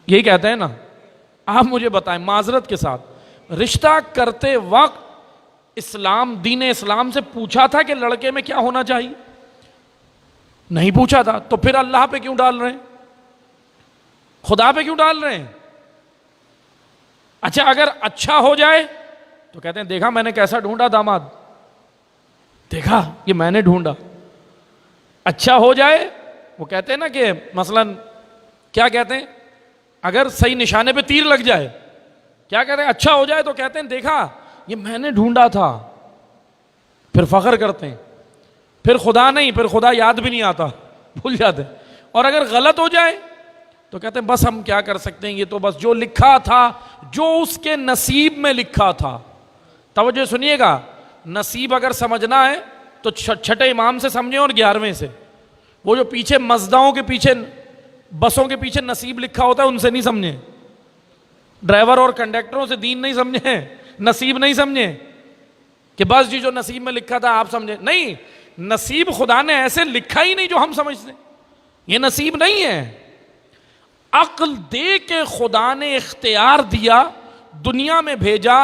یہی کہتے ہیں نا. آپ مجھے بتائیں معذرت کے ساتھ، رشتہ کرتے وقت اسلام، دین اسلام سے پوچھا تھا کہ لڑکے میں کیا ہونا چاہیے؟ نہیں پوچھا تھا. تو پھر اللہ پہ کیوں ڈال رہے ہیں، خدا پہ کیوں ڈال رہے ہیں؟ اچھا، اگر اچھا ہو جائے تو کہتے ہیں دیکھا میں نے کیسا ڈھونڈا داماد، دیکھا یہ میں نے ڈھونڈا. اچھا ہو جائے، وہ کہتے ہیں نا کہ مثلا کیا کہتے ہیں، اگر صحیح نشانے پہ تیر لگ جائے، کیا کہتے ہیں، اچھا ہو جائے تو کہتے ہیں دیکھا یہ میں نے ڈھونڈا تھا. پھر فخر کرتے ہیں. پھر خدا نہیں، پھر خدا یاد بھی نہیں آتا، بھول جاتے. اور اگر غلط ہو جائے تو کہتے ہیں بس ہم کیا کر سکتے ہیں، یہ تو بس جو لکھا تھا، جو اس کے نصیب میں لکھا تھا، توجہ سنیے گا، نصیب اگر سمجھنا ہے تو چھٹے امام سے سمجھیں اور 11ویں سے. وہ جو پیچھے مزداؤں کے پیچھے بسوں کے پیچھے نصیب لکھا ہوتا ہے ان سے نہیں سمجھیں. ڈرائیور اور کنڈکٹروں سے دین نہیں سمجھیں، نصیب نہیں سمجھیں کہ بس جی جو نصیب میں لکھا تھا آپ سمجھیں. نہیں، نصیب خدا نے ایسے لکھا ہی نہیں جو ہم سمجھتے، یہ نصیب نہیں ہے. عقل دے کے خدا نے اختیار دیا، دنیا میں بھیجا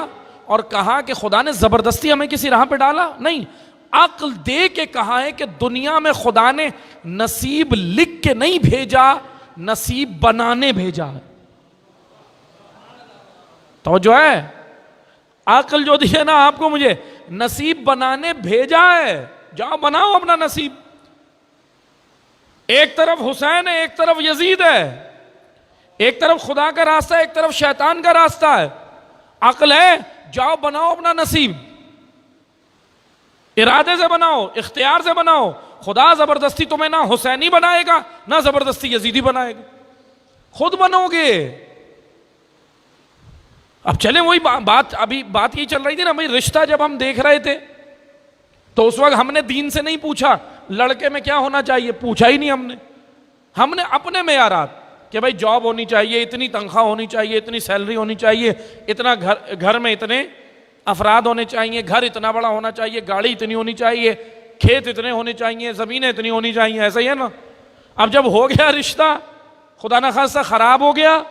اور کہا کہ خدا نے زبردستی ہمیں کسی راہ پہ ڈالا نہیں. عقل دے کے کہا ہے کہ دنیا میں خدا نے نصیب لکھ کے نہیں بھیجا، نصیب بنانے بھیجا ہے. توجہ ہے، عقل جو دی ہے نا آپ کو مجھے، نصیب بنانے بھیجا ہے. جاؤ بناؤ اپنا نصیب. ایک طرف حسین ہے، ایک طرف یزید ہے، ایک طرف خدا کا راستہ ہے، ایک طرف شیطان کا راستہ ہے. عقل ہے، جاؤ بناؤ اپنا نصیب، ارادے سے بناؤ، اختیار سے بناؤ. خدا زبردستی تمہیں نہ حسینی بنائے گا نہ زبردستی یزیدی بنائے گا، خود بنو گے. اب چلیں وہی بات، ابھی بات یہ چل رہی تھی نا بھائی، رشتہ جب ہم دیکھ رہے تھے تو اس وقت ہم نے دین سے نہیں پوچھا لڑکے میں کیا ہونا چاہیے، پوچھا ہی نہیں ہم نے اپنے معیارات کہ بھائی جاب ہونی چاہیے، اتنی تنخواہ ہونی چاہیے، اتنی سیلری ہونی چاہیے، اتنا گھر میں اتنے افراد ہونے چاہیے، گھر اتنا بڑا ہونا چاہیے، گاڑی اتنی ہونی چاہیے، کھیت اتنے ہونے چاہیے، زمینیں اتنی ہونی چاہیے. ایسا ہی ہے نا. اب جب ہو گیا رشتہ خدا نہ خواستہ خراب ہو گیا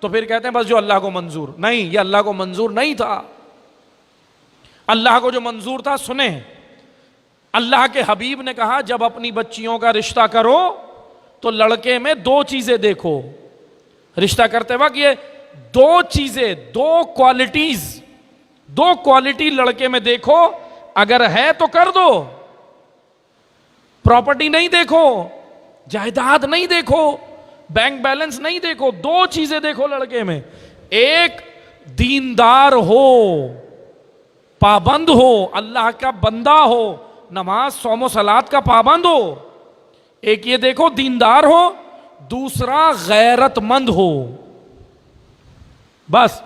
تو پھر کہتے ہیں بس جو اللہ کو منظور. نہیں، یہ اللہ کو منظور نہیں تھا. اللہ کو جو منظور تھا، سنیں، اللہ کے حبیب نے کہا جب اپنی بچیوں کا رشتہ کرو تو لڑکے میں 2 چیزیں دیکھو. رشتہ کرتے وقت یہ 2 چیزیں، 2 کوالٹی لڑکے میں دیکھو. اگر ہے تو کر دو. پراپرٹی نہیں دیکھو، جائیداد نہیں دیکھو، بینک بیلنس نہیں دیکھو. 2 چیزیں دیکھو لڑکے میں. ایک، دیندار ہو، پابند ہو، اللہ کا بندہ ہو، نماز صوم و صلات کا پابند ہو. ایک یہ دیکھو دیندار ہو، دوسرا غیرت مند ہو. بس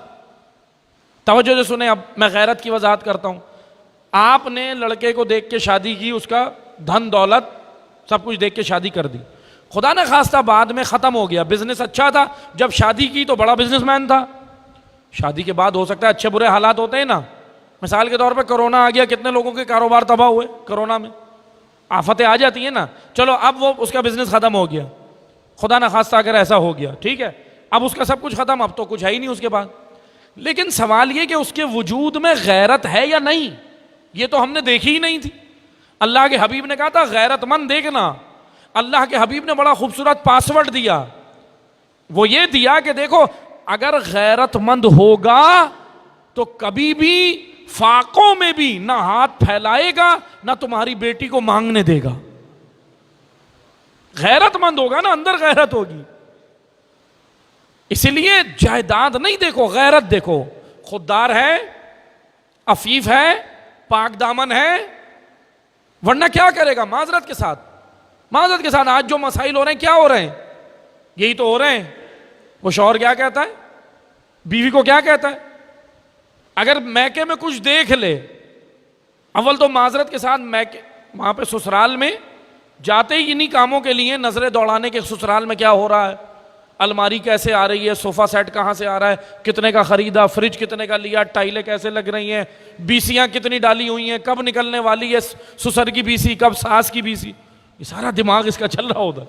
توجہ سے سنیں. اب میں غیرت کی وضاحت کرتا ہوں. آپ نے لڑکے کو دیکھ کے شادی کی، اس کا دھن دولت سب کچھ دیکھ کے شادی کر دی. خدا نے خواستہ بعد میں ختم ہو گیا، بزنس اچھا تھا، جب شادی کی تو بڑا بزنس مین تھا. شادی کے بعد ہو سکتا ہے اچھے برے حالات ہوتے ہیں نا. مثال کے طور پہ کرونا آ گیا، کتنے لوگوں کے کاروبار تباہ ہوئے کرونا میں. آفتیں آ جاتی ہیں نا. چلو اب وہ اس کا بزنس ختم ہو گیا، خدا نہ خواستہ اگر ایسا ہو گیا، ٹھیک ہے، اب اس کا سب کچھ ختم، اب تو کچھ ہے ہی نہیں اس کے بعد. لیکن سوال یہ کہ اس کے وجود میں غیرت ہے یا نہیں، یہ تو ہم نے دیکھی ہی نہیں تھی. اللہ کے حبیب نے کہا تھا غیرت مند دیکھنا. اللہ کے حبیب نے بڑا خوبصورت پاسورڈ دیا. وہ یہ دیا کہ دیکھو اگر غیرت مند ہوگا تو کبھی بھی فاقوں میں بھی نہ ہاتھ پھیلائے گا نہ تمہاری بیٹی کو مانگنے دے گا. غیرت مند ہوگا نا، اندر غیرت ہوگی. اسی لیے جائیداد نہیں دیکھو، غیرت دیکھو. خوددار ہے، عفیف ہے، پاک دامن ہے، ورنہ کیا کرے گا. معذرت کے ساتھ آج جو مسائل ہو رہے ہیں کیا ہو رہے ہیں؟ یہی تو ہو رہے ہیں. وہ شوہر کیا کہتا ہے، بیوی کو کیا کہتا ہے؟ اگر میکے میں کچھ دیکھ لے، اول تو معذرت کے ساتھ میکے وہاں پہ سسرال میں جاتے ہی انہی کاموں کے لیے نظریں دوڑانے کے سسرال میں کیا ہو رہا ہے، الماری کیسے آ رہی ہے، صوفہ سیٹ کہاں سے آ رہا ہے، کتنے کا خریدا، فریج کتنے کا لیا، ٹائلیں کیسے لگ رہی ہیں، بیسیاں کتنی ڈالی ہوئی ہیں، کب نکلنے والی ہے سسر کی بیسی، کب ساس کی بیسی. یہ سارا دماغ اس کا چل رہا ہوتا.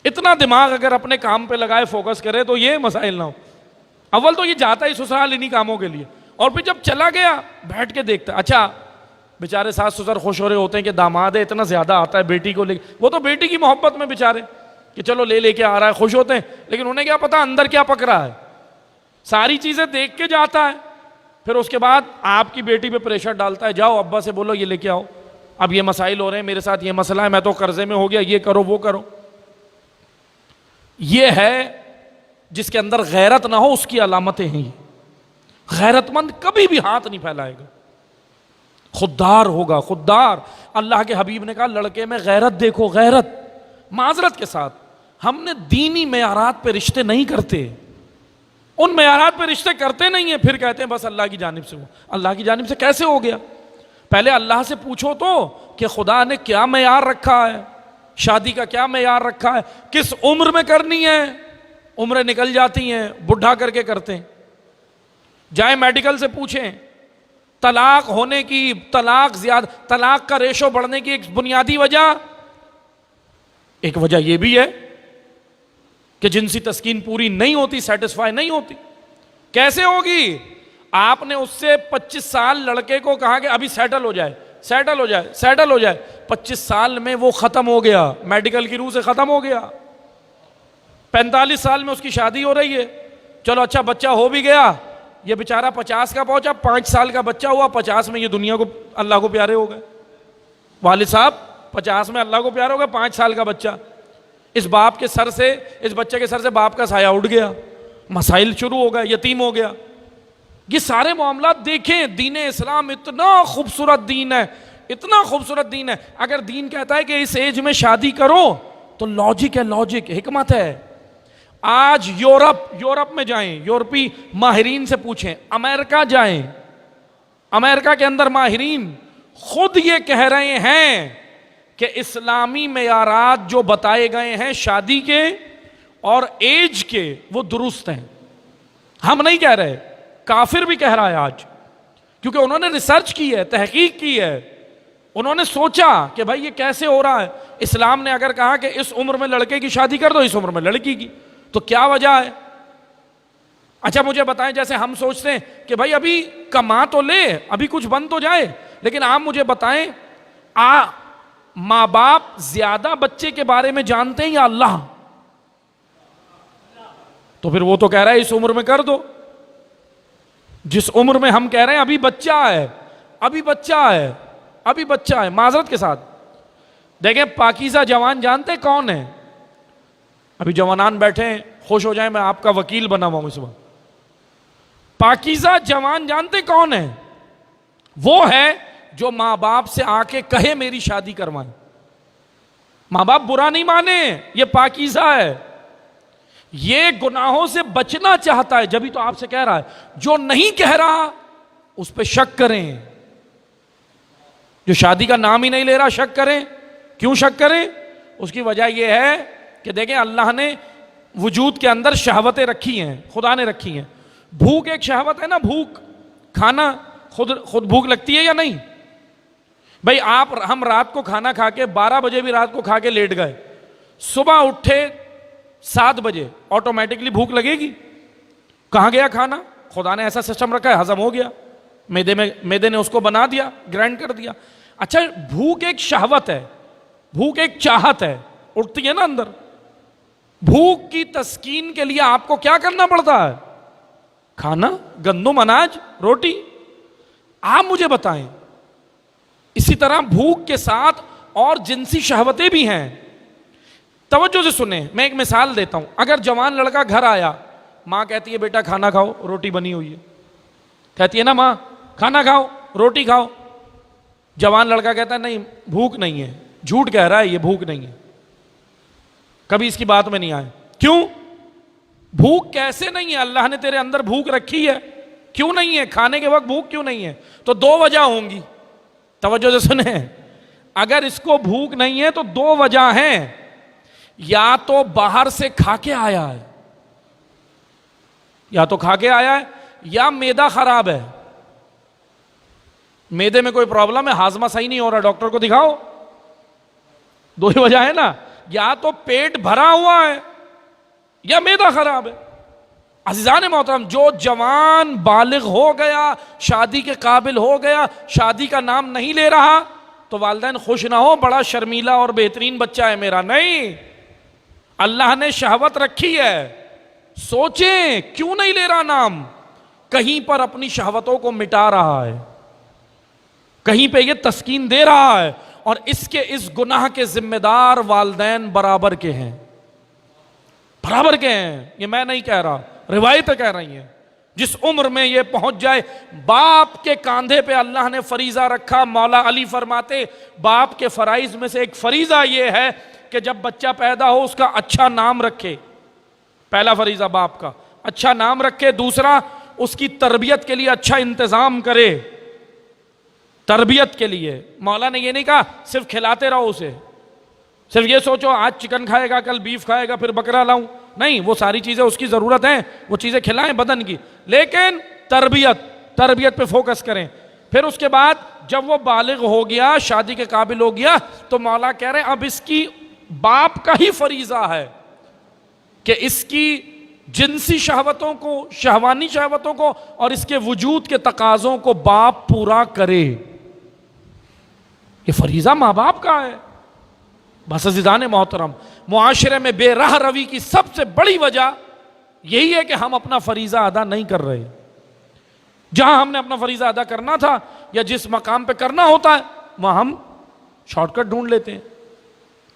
اتنا دماغ اگر اپنے کام پہ لگائے، فوکس کرے تو یہ مسائل نہ ہو. اول تو یہ جاتا ہی سسرال انہی کاموں کے لیے، اور پھر جب چلا گیا بیٹھ کے دیکھتا. اچھا بیچارے ساس سسر خوش ہو رہے ہوتے ہیں کہ داماد ہے، اتنا زیادہ آتا ہے بیٹی کو لے، وہ تو بیٹی کی محبت میں بیچارے کہ چلو لے کے آ رہا ہے، خوش ہوتے ہیں، لیکن انہیں کیا پتا اندر کیا پک رہا ہے. ساری چیزیں دیکھ کے جاتا ہے، پھر اس کے بعد آپ کی بیٹی پہ پریشر ڈالتا ہے، جاؤ ابا سے بولو یہ لے کے آؤ، اب یہ مسائل ہو رہے ہیں، میرے ساتھ یہ مسئلہ ہے، میں تو قرضے میں ہو گیا، یہ کرو وہ کرو. یہ ہے جس کے اندر غیرت نہ ہو، اس کی علامتیں ہیں. غیرت مند کبھی بھی ہاتھ نہیں پھیلائے گا، خوددار ہوگا. خوددار، اللہ کے حبیب نے کہا لڑکے میں غیرت دیکھو. غیرت. معذرت کے ساتھ ہم نے دینی معیارات پہ رشتے نہیں کرتے. ان معیارات پہ رشتے کرتے نہیں ہیں، پھر کہتے ہیں بس اللہ کی جانب سے ہو۔ اللہ کی جانب سے کیسے ہو گیا؟ پہلے اللہ سے پوچھو تو کہ خدا نے کیا معیار رکھا ہے، شادی کا کیا معیار رکھا ہے، کس عمر میں کرنی ہے؟ عمریں نکل جاتی ہیں، بڈھا کر کے کرتے ہیں۔ جائیں میڈیکل سے پوچھیں، طلاق ہونے کی، طلاق کا ریشو بڑھنے کی ایک بنیادی وجہ، ایک وجہ یہ بھی ہے کہ جنسی تسکین پوری نہیں ہوتی، سیٹسفائی نہیں ہوتی۔ کیسے ہوگی؟ آپ نے اس سے 25 سال لڑکے کو کہا کہ ابھی سیٹل ہو جائے، سیٹل ہو جائے، سیٹل ہو جائے، 25 سال میں وہ ختم ہو گیا، میڈیکل کی روح سے ختم ہو گیا۔ 45 سال میں اس کی شادی ہو رہی ہے، چلو اچھا بچہ ہو بھی گیا، یہ بیچارہ 50 کا پہنچا، 5 سال کا بچہ ہوا، 50 میں یہ دنیا کو، اللہ کو پیارے ہو گئے۔ والد صاحب 50 میں اللہ کو پیارے ہو گئے، 5 سال کا بچہ، اس باپ کے سر سے، اس بچے کے سر سے باپ کا سایہ اٹھ گیا، مسائل شروع ہو گئے، یتیم ہو گیا۔ یہ سارے معاملات دیکھیں، دین اسلام اتنا خوبصورت دین ہے، اتنا خوبصورت دین ہے۔ اگر دین کہتا ہے کہ اس ایج میں شادی کرو تو لاجک ہے، لاجک، حکمت ہے۔ آج یورپ میں جائیں، یورپی ماہرین سے پوچھیں، امریکہ جائیں، امریکہ کے اندر ماہرین خود یہ کہہ رہے ہیں کہ اسلامی معیارات جو بتائے گئے ہیں شادی کے اور ایج کے، وہ درست ہیں۔ ہم نہیں کہہ رہے، کافر بھی کہہ رہا ہے آج، کیونکہ انہوں نے ریسرچ کی ہے، تحقیق کی ہے، انہوں نے سوچا کہ بھائی یہ کیسے ہو رہا ہے۔ اسلام نے اگر کہا کہ اس عمر میں لڑکے کی شادی کر دو، اس عمر میں لڑکی کی، تو کیا وجہ ہے؟ اچھا مجھے بتائیں، جیسے ہم سوچتے ہیں کہ بھائی ابھی کما تو لے، ابھی کچھ بن تو جائے، لیکن آپ مجھے بتائیں، ماں باپ زیادہ بچے کے بارے میں جانتے ہیں یا اللہ؟ تو پھر وہ تو کہہ رہا ہے اس عمر میں کر دو، جس عمر میں ہم کہہ رہے ہیں ابھی بچہ ہے، ابھی بچہ ہے، ابھی بچہ ہے۔ معذرت کے ساتھ دیکھیں، پاکیزہ جوان جانتے کون ہے؟ ابھی جوانان بیٹھے ہیں، خوش ہو جائیں، میں آپ کا وکیل بنا ہوا ہوں اس وقت۔ پاکیزہ جوان جانتے کون ہے؟ وہ ہے جو ماں باپ سے آ کے کہے میری شادی کروائیں، ماں باپ برا نہیں مانے، یہ پاکیزہ ہے، یہ گناہوں سے بچنا چاہتا ہے، جبھی تو آپ سے کہہ رہا ہے۔ جو نہیں کہہ رہا اس پہ شک کریں، جو شادی کا نام ہی نہیں لے رہا شک کریں۔ کیوں شک کریں؟ اس کی وجہ یہ ہے کہ دیکھیں اللہ نے وجود کے اندر شہوتیں رکھی ہیں، خدا نے رکھی ہیں۔ بھوک ایک شہوت ہے نا، بھوک، کھانا خود بھوک لگتی ہے یا نہیں؟ بھائی ہم رات کو کھانا کھا کے 12 بجے بھی رات کو کھا کے لیٹ گئے، صبح اٹھے 7 بجے، آٹومیٹکلی بھوک لگے گی؟ کہاں گیا کھانا؟ خدا نے ایسا سسٹم رکھا ہے، ہضم ہو گیا، میدے نے اس کو بنا دیا، گرائنڈ کر دیا۔ اچھا بھوک ایک شہوت ہے، بھوک ایک چاہت ہے، اٹھتی ہے نا اندر۔ بھوک کی تسکین کے لیے آپ کو کیا کرنا پڑتا ہے؟ کھانا، گندم، اناج، روٹی۔ آپ مجھے بتائیں، اسی طرح بھوک کے ساتھ اور جنسی شہوتیں بھی ہیں۔ توجہ سے سنیں، میں ایک مثال دیتا ہوں۔ اگر جوان لڑکا گھر آیا، ماں کہتی ہے بیٹا کھانا کھاؤ، روٹی بنی ہوئی ہے، کہتی ہے نا ماں کھانا کھاؤ، روٹی کھاؤ۔ جوان لڑکا کہتا ہے نہیں بھوک نہیں ہے، جھوٹ کہہ رہا ہے، یہ بھوک نہیں ہے، کبھی اس کی بات میں نہیں آئے۔ کیوں؟ بھوک کیسے نہیں ہے؟ اللہ نے تیرے اندر بھوک رکھی ہے، کیوں نہیں ہے؟ کھانے کے وقت بھوک کیوں نہیں ہے؟ تو 2 وجہ ہوں گی، توجہ سے سنیں۔ اگر اس کو بھوک نہیں ہے تو 2 وجہ ہیں، یا تو باہر سے کھا کے آیا ہے، یا تو کھا کے آیا ہے، یا معدہ خراب ہے، معدے میں کوئی پرابلم ہے، ہاضمہ صحیح نہیں ہو رہا، ڈاکٹر کو دکھاؤ۔ 2 ہی وجہ ہے نا، یا تو پیٹ بھرا ہوا ہے یا معدہ خراب ہے۔ عزیزان محترم، جو جوان بالغ ہو گیا، شادی کے قابل ہو گیا، شادی کا نام نہیں لے رہا، تو والدین خوش نہ ہو، بڑا شرمیلا اور بہترین بچہ ہے میرا، نہیں، اللہ نے شہوت رکھی ہے۔ سوچیں کیوں نہیں لے رہا نام؟ کہیں پر اپنی شہوتوں کو مٹا رہا ہے، کہیں پہ یہ تسکین دے رہا ہے، اور اس گناہ کے ذمہ دار والدین برابر کے ہیں، برابر کے ہیں۔ یہ میں نہیں کہہ رہا، روایتیں کہہ رہی ہیں۔ جس عمر میں یہ پہنچ جائے، باپ کے کاندھے پہ اللہ نے فریضہ رکھا۔ مولا علی فرماتے باپ کے فرائض میں سے ایک فریضہ یہ ہے کہ جب بچہ پیدا ہو اس کا اچھا نام رکھے، پہلا فریضہ باپ کا۔ اچھا نام رکھے، دوسرا اس کی تربیت کے لیے اچھا انتظام کرے، تربیت کے لیے۔ مولا نے یہ نہیں کہا صرف کھلاتے رہو اسے، صرف یہ سوچو آج چکن کھائے گا کل بیف کھائے گا پھر بکرا لاؤں، نہیں، وہ ساری چیزیں اس کی ضرورت ہیں، وہ چیزیں کھلائیں بدن کی، لیکن تربیت پہ فوکس کریں۔ پھر اس کے بعد جب وہ بالغ ہو گیا، شادی کے قابل ہو گیا، تو مولا کہہ رہے ہیں اب اس کی باپ کا ہی فریضہ ہے کہ اس کی جنسی شہوتوں کو، شہوانی شہوتوں کو اور اس کے وجود کے تقاضوں کو باپ پورا کرے۔ یہ فریضہ ماں باپ کا ہے۔ بس عزیزان محترم، معاشرے میں بے راہ روی کی سب سے بڑی وجہ یہی ہے کہ ہم اپنا فریضہ ادا نہیں کر رہے۔ جہاں ہم نے اپنا فریضہ ادا کرنا تھا یا جس مقام پہ کرنا ہوتا ہے وہاں ہم شارٹ کٹ ڈھونڈ لیتے ہیں۔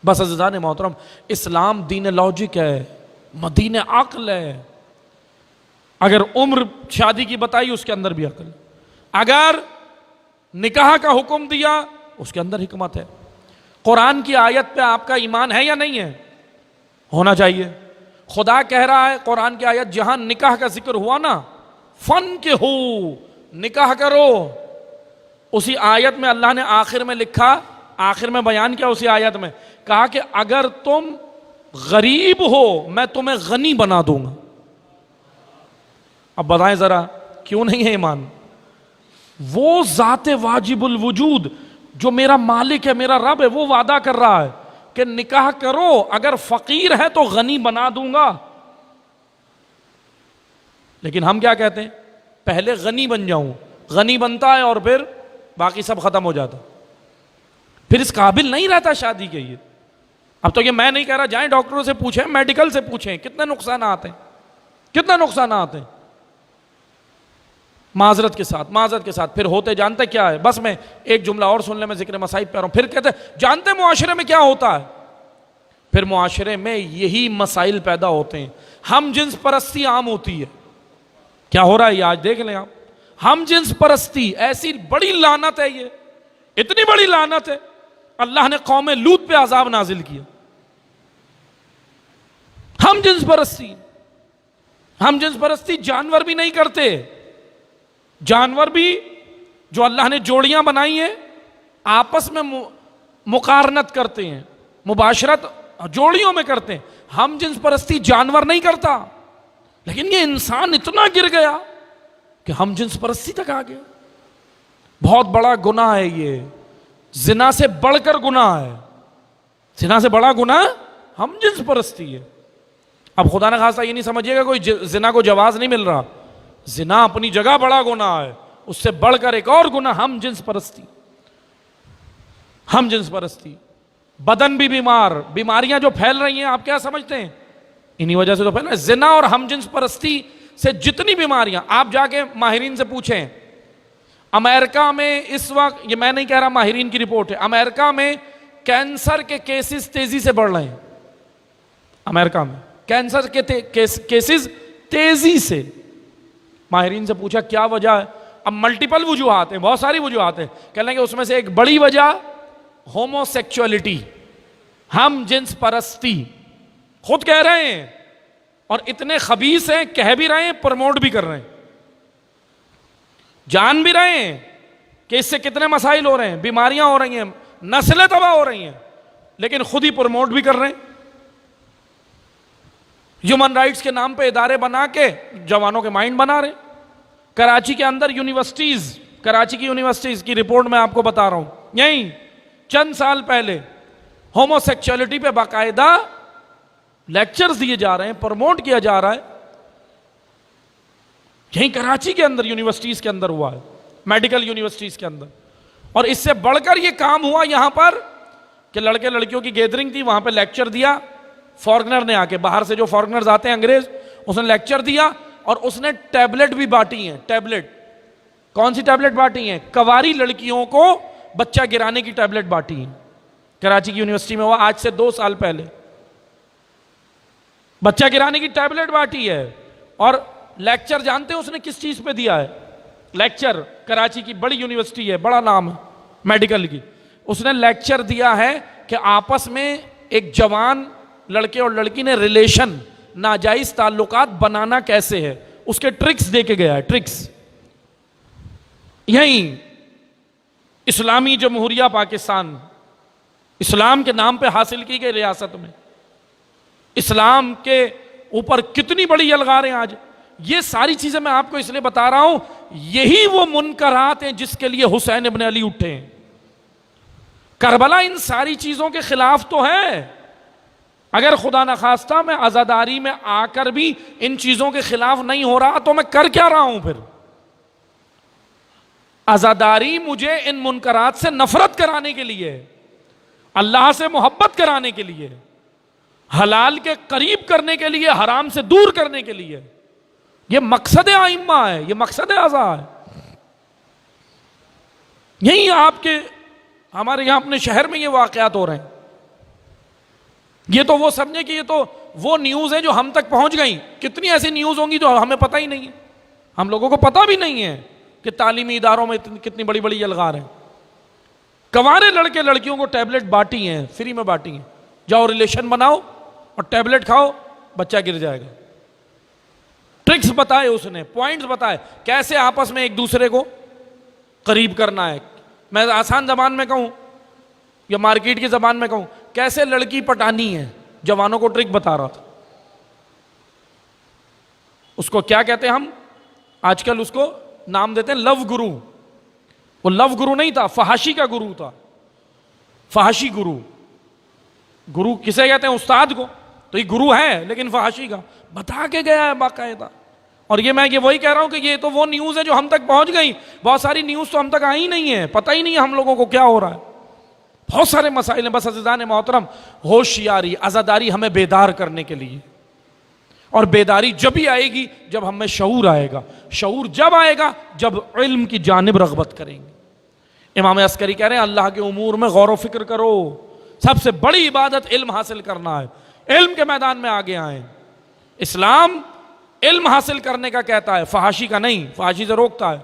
بس عزیزان محترم، اسلام دین لاجک ہے، دین عقل ہے۔ اگر عمر شادی کی بتائی اس کے اندر بھی عقل، اگر نکاح کا حکم دیا اس کے اندر حکمت ہے۔ قرآن کی آیت پہ آپ کا ایمان ہے یا نہیں ہے؟ ہونا چاہیے۔ خدا کہہ رہا ہے قرآن کی آیت جہاں نکاح کا ذکر ہوا نا، فن کے ہو، نکاح کرو، اسی آیت میں اللہ نے آخر میں لکھا، آخر میں بیان کیا اسی آیت میں، کہا کہ اگر تم غریب ہو میں تمہیں غنی بنا دوں گا۔ اب بتائیں ذرا کیوں نہیں ہے ایمان؟ وہ ذات واجب الوجود جو میرا مالک ہے، میرا رب ہے، وہ وعدہ کر رہا ہے کہ نکاح کرو، اگر فقیر ہے تو غنی بنا دوں گا۔ لیکن ہم کیا کہتے ہیں؟ پہلے غنی بن جاؤں، غنی بنتا ہے اور پھر باقی سب ختم ہو جاتا، پھر اس قابل نہیں رہتا شادی کے۔ یہ اب تو یہ میں نہیں کہہ رہا، جائیں ڈاکٹروں سے پوچھیں، میڈیکل سے پوچھیں کتنے نقصانات ہیں، کتنے نقصانات ہیں۔ معذرت کے ساتھ پھر ہوتے جانتے کیا ہے؟ بس میں ایک جملہ اور سن لیں، میں ذکر مصائب پہ رہا ہوں، پھر کہتے ہیں جانتے معاشرے میں کیا ہوتا ہے؟ پھر معاشرے میں یہی مسائل پیدا ہوتے ہیں، ہم جنس پرستی عام ہوتی ہے۔ کیا ہو رہا ہے یہ آج دیکھ لیں آپ، ہم جنس پرستی ایسی بڑی لعنت ہے، یہ اتنی بڑی لعنت ہے، اللہ نے قوم لوط پہ عذاب نازل کیا۔ ہم جنس پرستی جانور بھی نہیں کرتے، جانور بھی جو اللہ نے جوڑیاں بنائی ہیں آپس میں مقارنت کرتے ہیں، مباشرت جوڑیوں میں کرتے ہیں۔ ہم جنس پرستی جانور نہیں کرتا، لیکن یہ انسان اتنا گر گیا کہ ہم جنس پرستی تک آ گیا۔ بہت بڑا گناہ ہے یہ، زنا سے بڑھ کر گناہ ہے، زنا سے بڑا گناہ ہم جنس پرستی ہے۔ اب خدا نہ خواستہ یہ نہیں سمجھیے گا کوئی زنا کو جواز نہیں مل رہا، زنا اپنی جگہ بڑا گناہ ہے، اس سے بڑھ کر ایک اور گناہ ہم جنس پرستی۔ ہم جنس پرستی، بدن بھی بیمار، بیماریاں جو پھیل رہی ہیں آپ کیا سمجھتے ہیں؟ انہی وجہ سے تو پھیل رہا ہے۔ زنا اور ہم جنس پرستی سے جتنی بیماریاں، آپ جا کے ماہرین سے پوچھیں، امریکہ میں اس وقت، یہ میں نہیں کہہ رہا، ماہرین کی رپورٹ ہے، امریکہ میں کینسر کے کیسز تیزی سے بڑھ رہے ہیں۔ امریکہ میں کینسر کے کیسز تیزی سے، ماہرین سے پوچھا کیا وجہ ہے؟ اب ملٹیپل وجوہات ہیں، بہت ساری وجوہات ہیں، کہہ لیں گے اس میں سے ایک بڑی وجہ ہومو سیکچولیٹی، ہم جنس پرستی، خود کہہ رہے ہیں اور اتنے خبیث ہیں، کہہ بھی رہے ہیں، پروموٹ بھی کر رہے ہیں، جان بھی رہے ہیں کہ اس سے کتنے مسائل ہو رہے ہیں، بیماریاں ہو رہی ہیں، نسلیں تباہ ہو رہی ہیں، لیکن خود ہی پروموٹ بھی کر رہے ہیں۔ ہیومن رائٹس کے نام پہ ادارے بنا کے جوانوں کے مائنڈ بنا رہے ہیں۔ کراچی کے اندر یونیورسٹیز، کراچی کی یونیورسٹیز کی رپورٹ میں آپ کو بتا رہا ہوں، یہیں چند سال پہلے ہومو سیکچولیٹی پہ باقاعدہ لیکچرز دیے جا رہے ہیں، پروموٹ کیا جا رہا ہے، یہیں کراچی کے اندر یونیورسٹیز کے اندر ہوا ہے، میڈیکل یونیورسٹیز کے اندر۔ اور اس سے بڑھ کر یہ کام ہوا یہاں پر کہ لڑکے لڑکیوں کی گیدرنگ تھی، وہاں پہ لیکچر دیا فارنر نے، آ کے باہر سے جو فارنرز آتے ہیں انگریز، اس نے لیکچر دیا اور اس نے ٹیبلٹ بھی بانٹی ہیں۔ ٹیبلٹ کون سی ٹیبلٹ بانٹی ہیں؟ کنواری لڑکیوں کو بچہ گرانے کی ٹیبلٹ بانٹی ہیں، کراچی کی یونیورسٹی میں ہوا آج سے 2 سال پہلے، بچہ گرانے کی ٹیبلٹ بانٹی ہے۔ اور لیکچر جانتے ہیں اس نے کس چیز پہ دیا ہے؟ لیکچر، کراچی کی بڑی یونیورسٹی ہے، بڑا نام ہے میڈیکل کی، اس نے لیکچر دیا ہے کہ آپس میں ایک جوان لڑکے اور لڑکی نے ریلیشن ناجائز تعلقات بنانا کیسے ہے، اس کے ٹرکس دے کے گیا ہے، ٹرکس. یہیں اسلامی جمہوریہ پاکستان اسلام کے نام پہ حاصل کی گئی ریاست میں اسلام کے اوپر کتنی بڑی یلغاریں آج. یہ ساری چیزیں میں آپ کو اس لیے بتا رہا ہوں، یہی وہ منکرات ہیں جس کے لیے حسین ابن علی اٹھے ہیں. کربلا ان ساری چیزوں کے خلاف تو ہے. اگر خدا نخواستہ میں عزاداری میں آ کر بھی ان چیزوں کے خلاف نہیں ہو رہا تو میں کر کیا رہا ہوں پھر؟ عزاداری مجھے ان منکرات سے نفرت کرانے کے لیے، اللہ سے محبت کرانے کے لیے، حلال کے قریب کرنے کے لیے، حرام سے دور کرنے کے لیے. یہ مقصد ائمہ ہے، یہ مقصد اعضاء ہے. یہی آپ کے ہمارے یہاں اپنے شہر میں یہ واقعات ہو رہے ہیں. یہ تو وہ سمجھے کہ یہ تو وہ نیوز ہے جو ہم تک پہنچ گئی. کتنی ایسی نیوز ہوں گی جو ہمیں پتہ ہی نہیں ہے، ہم لوگوں کو پتہ بھی نہیں ہے کہ تعلیمی اداروں میں کتنی بڑی بڑی یلغار ہیں. کنوارے لڑکے لڑکیوں کو ٹیبلٹ بانٹی ہیں، فری میں بانٹی ہیں. جاؤ ریلیشن بناؤ اور ٹیبلٹ کھاؤ، بچہ گر جائے گا. ٹرکس بتائے اس نے، پوائنٹس بتائے کیسے آپس میں ایک دوسرے کو قریب کرنا ہے. میں آسان زبان میں کہوں یا مارکیٹ کی زبان میں کہوں، کیسے لڑکی پٹانی ہے، جوانوں کو ٹرک بتا رہا تھا. اس کو کیا کہتے ہیں ہم آج کل؟ اس کو نام دیتے ہیں لو گرو. وہ لو گرو نہیں تھا، فحاشی کا گرو تھا. فحاشی گرو. گرو کسے کہتے ہیں؟ استاد کو. تو یہ گرو ہے لیکن فحاشی کا بتا کے گیا ہے باقاعدہ. اور یہ میں وہی کہہ رہا ہوں کہ یہ تو وہ نیوز ہے جو ہم تک پہنچ گئی. بہت ساری نیوز تو ہم تک آئی نہیں ہے، پتہ ہی نہیں ہے ہم لوگوں کو کیا ہو رہا ہے. بہت سارے مسائل ہیں. بس عزیزان محترم، ہوشیاری، عزاداری ہمیں بیدار کرنے کے لیے، اور بیداری جب ہی آئے گی جب ہم میں شعور آئے گا. شعور جب آئے گا جب علم کی جانب رغبت کریں گے. امام عسکری کہہ رہے ہیں اللہ کے امور میں غور و فکر کرو. سب سے بڑی عبادت علم حاصل کرنا ہے. علم کے میدان میں آگے آئیں. اسلام علم حاصل کرنے کا کہتا ہے، فحاشی کا نہیں. فحاشی سے روکتا ہے.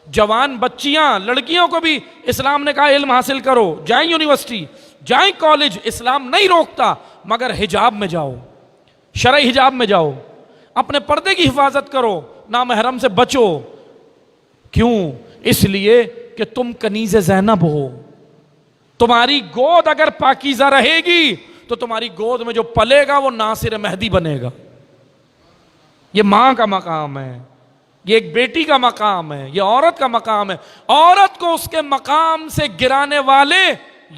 جوان بچیاں، لڑکیوں کو بھی اسلام نے کہا علم حاصل کرو، جائیں یونیورسٹی، جائیں کالج. اسلام نہیں روکتا، مگر حجاب میں جاؤ، شرعی حجاب میں جاؤ. اپنے پردے کی حفاظت کرو، نامحرم سے بچو. کیوں؟ اس لیے کہ تم کنیز زینب ہو. تمہاری گود اگر پاکیزہ رہے گی تو تمہاری گود میں جو پلے گا وہ ناصر مہدی بنے گا. یہ ماں کا مقام ہے، یہ ایک بیٹی کا مقام ہے، یہ عورت کا مقام ہے. عورت کو اس کے مقام سے گرانے والے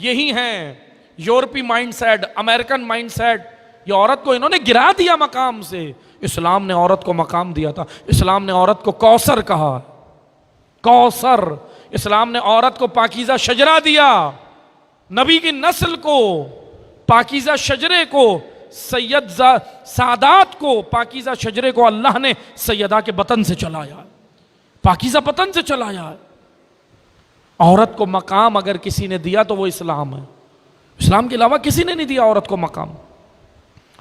یہی ہیں. یورپی mindset, American mindset. یہ عورت کو انہوں نے گرا دیا مقام سے. اسلام نے عورت کو مقام دیا تھا. اسلام نے عورت کو کوثر کہا، کوثر. اسلام نے عورت کو پاکیزہ شجرہ دیا. نبی کی نسل کو، پاکیزہ شجرے کو، سادات کو، پاکیزہ شجرے کو اللہ نے سیدہ کے بطن سے چلایا، پاکیزہ بطن سے چلایا. عورت کو مقام اگر کسی نے دیا تو وہ اسلام ہے. اسلام کے علاوہ کسی نے نہیں دیا عورت کو مقام.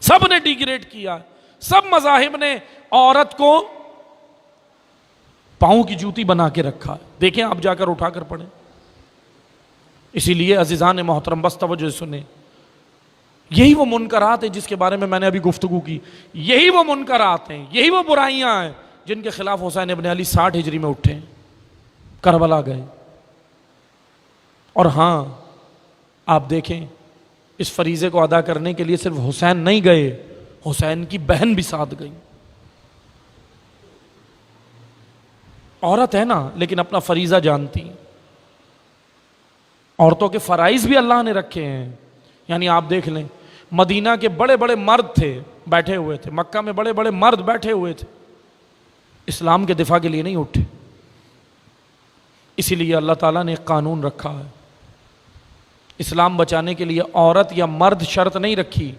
سب نے ڈیگریڈ کیا. سب مذاہب نے عورت کو پاؤں کی جوتی بنا کے رکھا. دیکھیں آپ جا کر اٹھا کر پڑھیں. اسی لیے عزیزان محترم بس توجہ سنیں، یہی وہ منکرات ہیں جس کے بارے میں میں نے ابھی گفتگو کی. یہی وہ منکرات ہیں، یہی وہ برائیاں ہیں جن کے خلاف حسین ابن علی 60 ہجری میں اٹھے، کربلا گئے. اور ہاں آپ دیکھیں اس فریضے کو ادا کرنے کے لیے صرف حسین نہیں گئے، حسین کی بہن بھی ساتھ گئی. عورت ہے نا لیکن اپنا فریضہ جانتی. عورتوں کے فرائض بھی اللہ نے رکھے ہیں. یعنی آپ دیکھ لیں مدینہ کے بڑے بڑے مرد تھے بیٹھے ہوئے تھے، مکہ میں بڑے بڑے مرد بیٹھے ہوئے تھے، اسلام کے دفاع کے لیے نہیں اٹھے. اسی لیے اللہ تعالیٰ نے ایک قانون رکھا ہے. اسلام بچانے کے لیے عورت یا مرد شرط نہیں رکھی،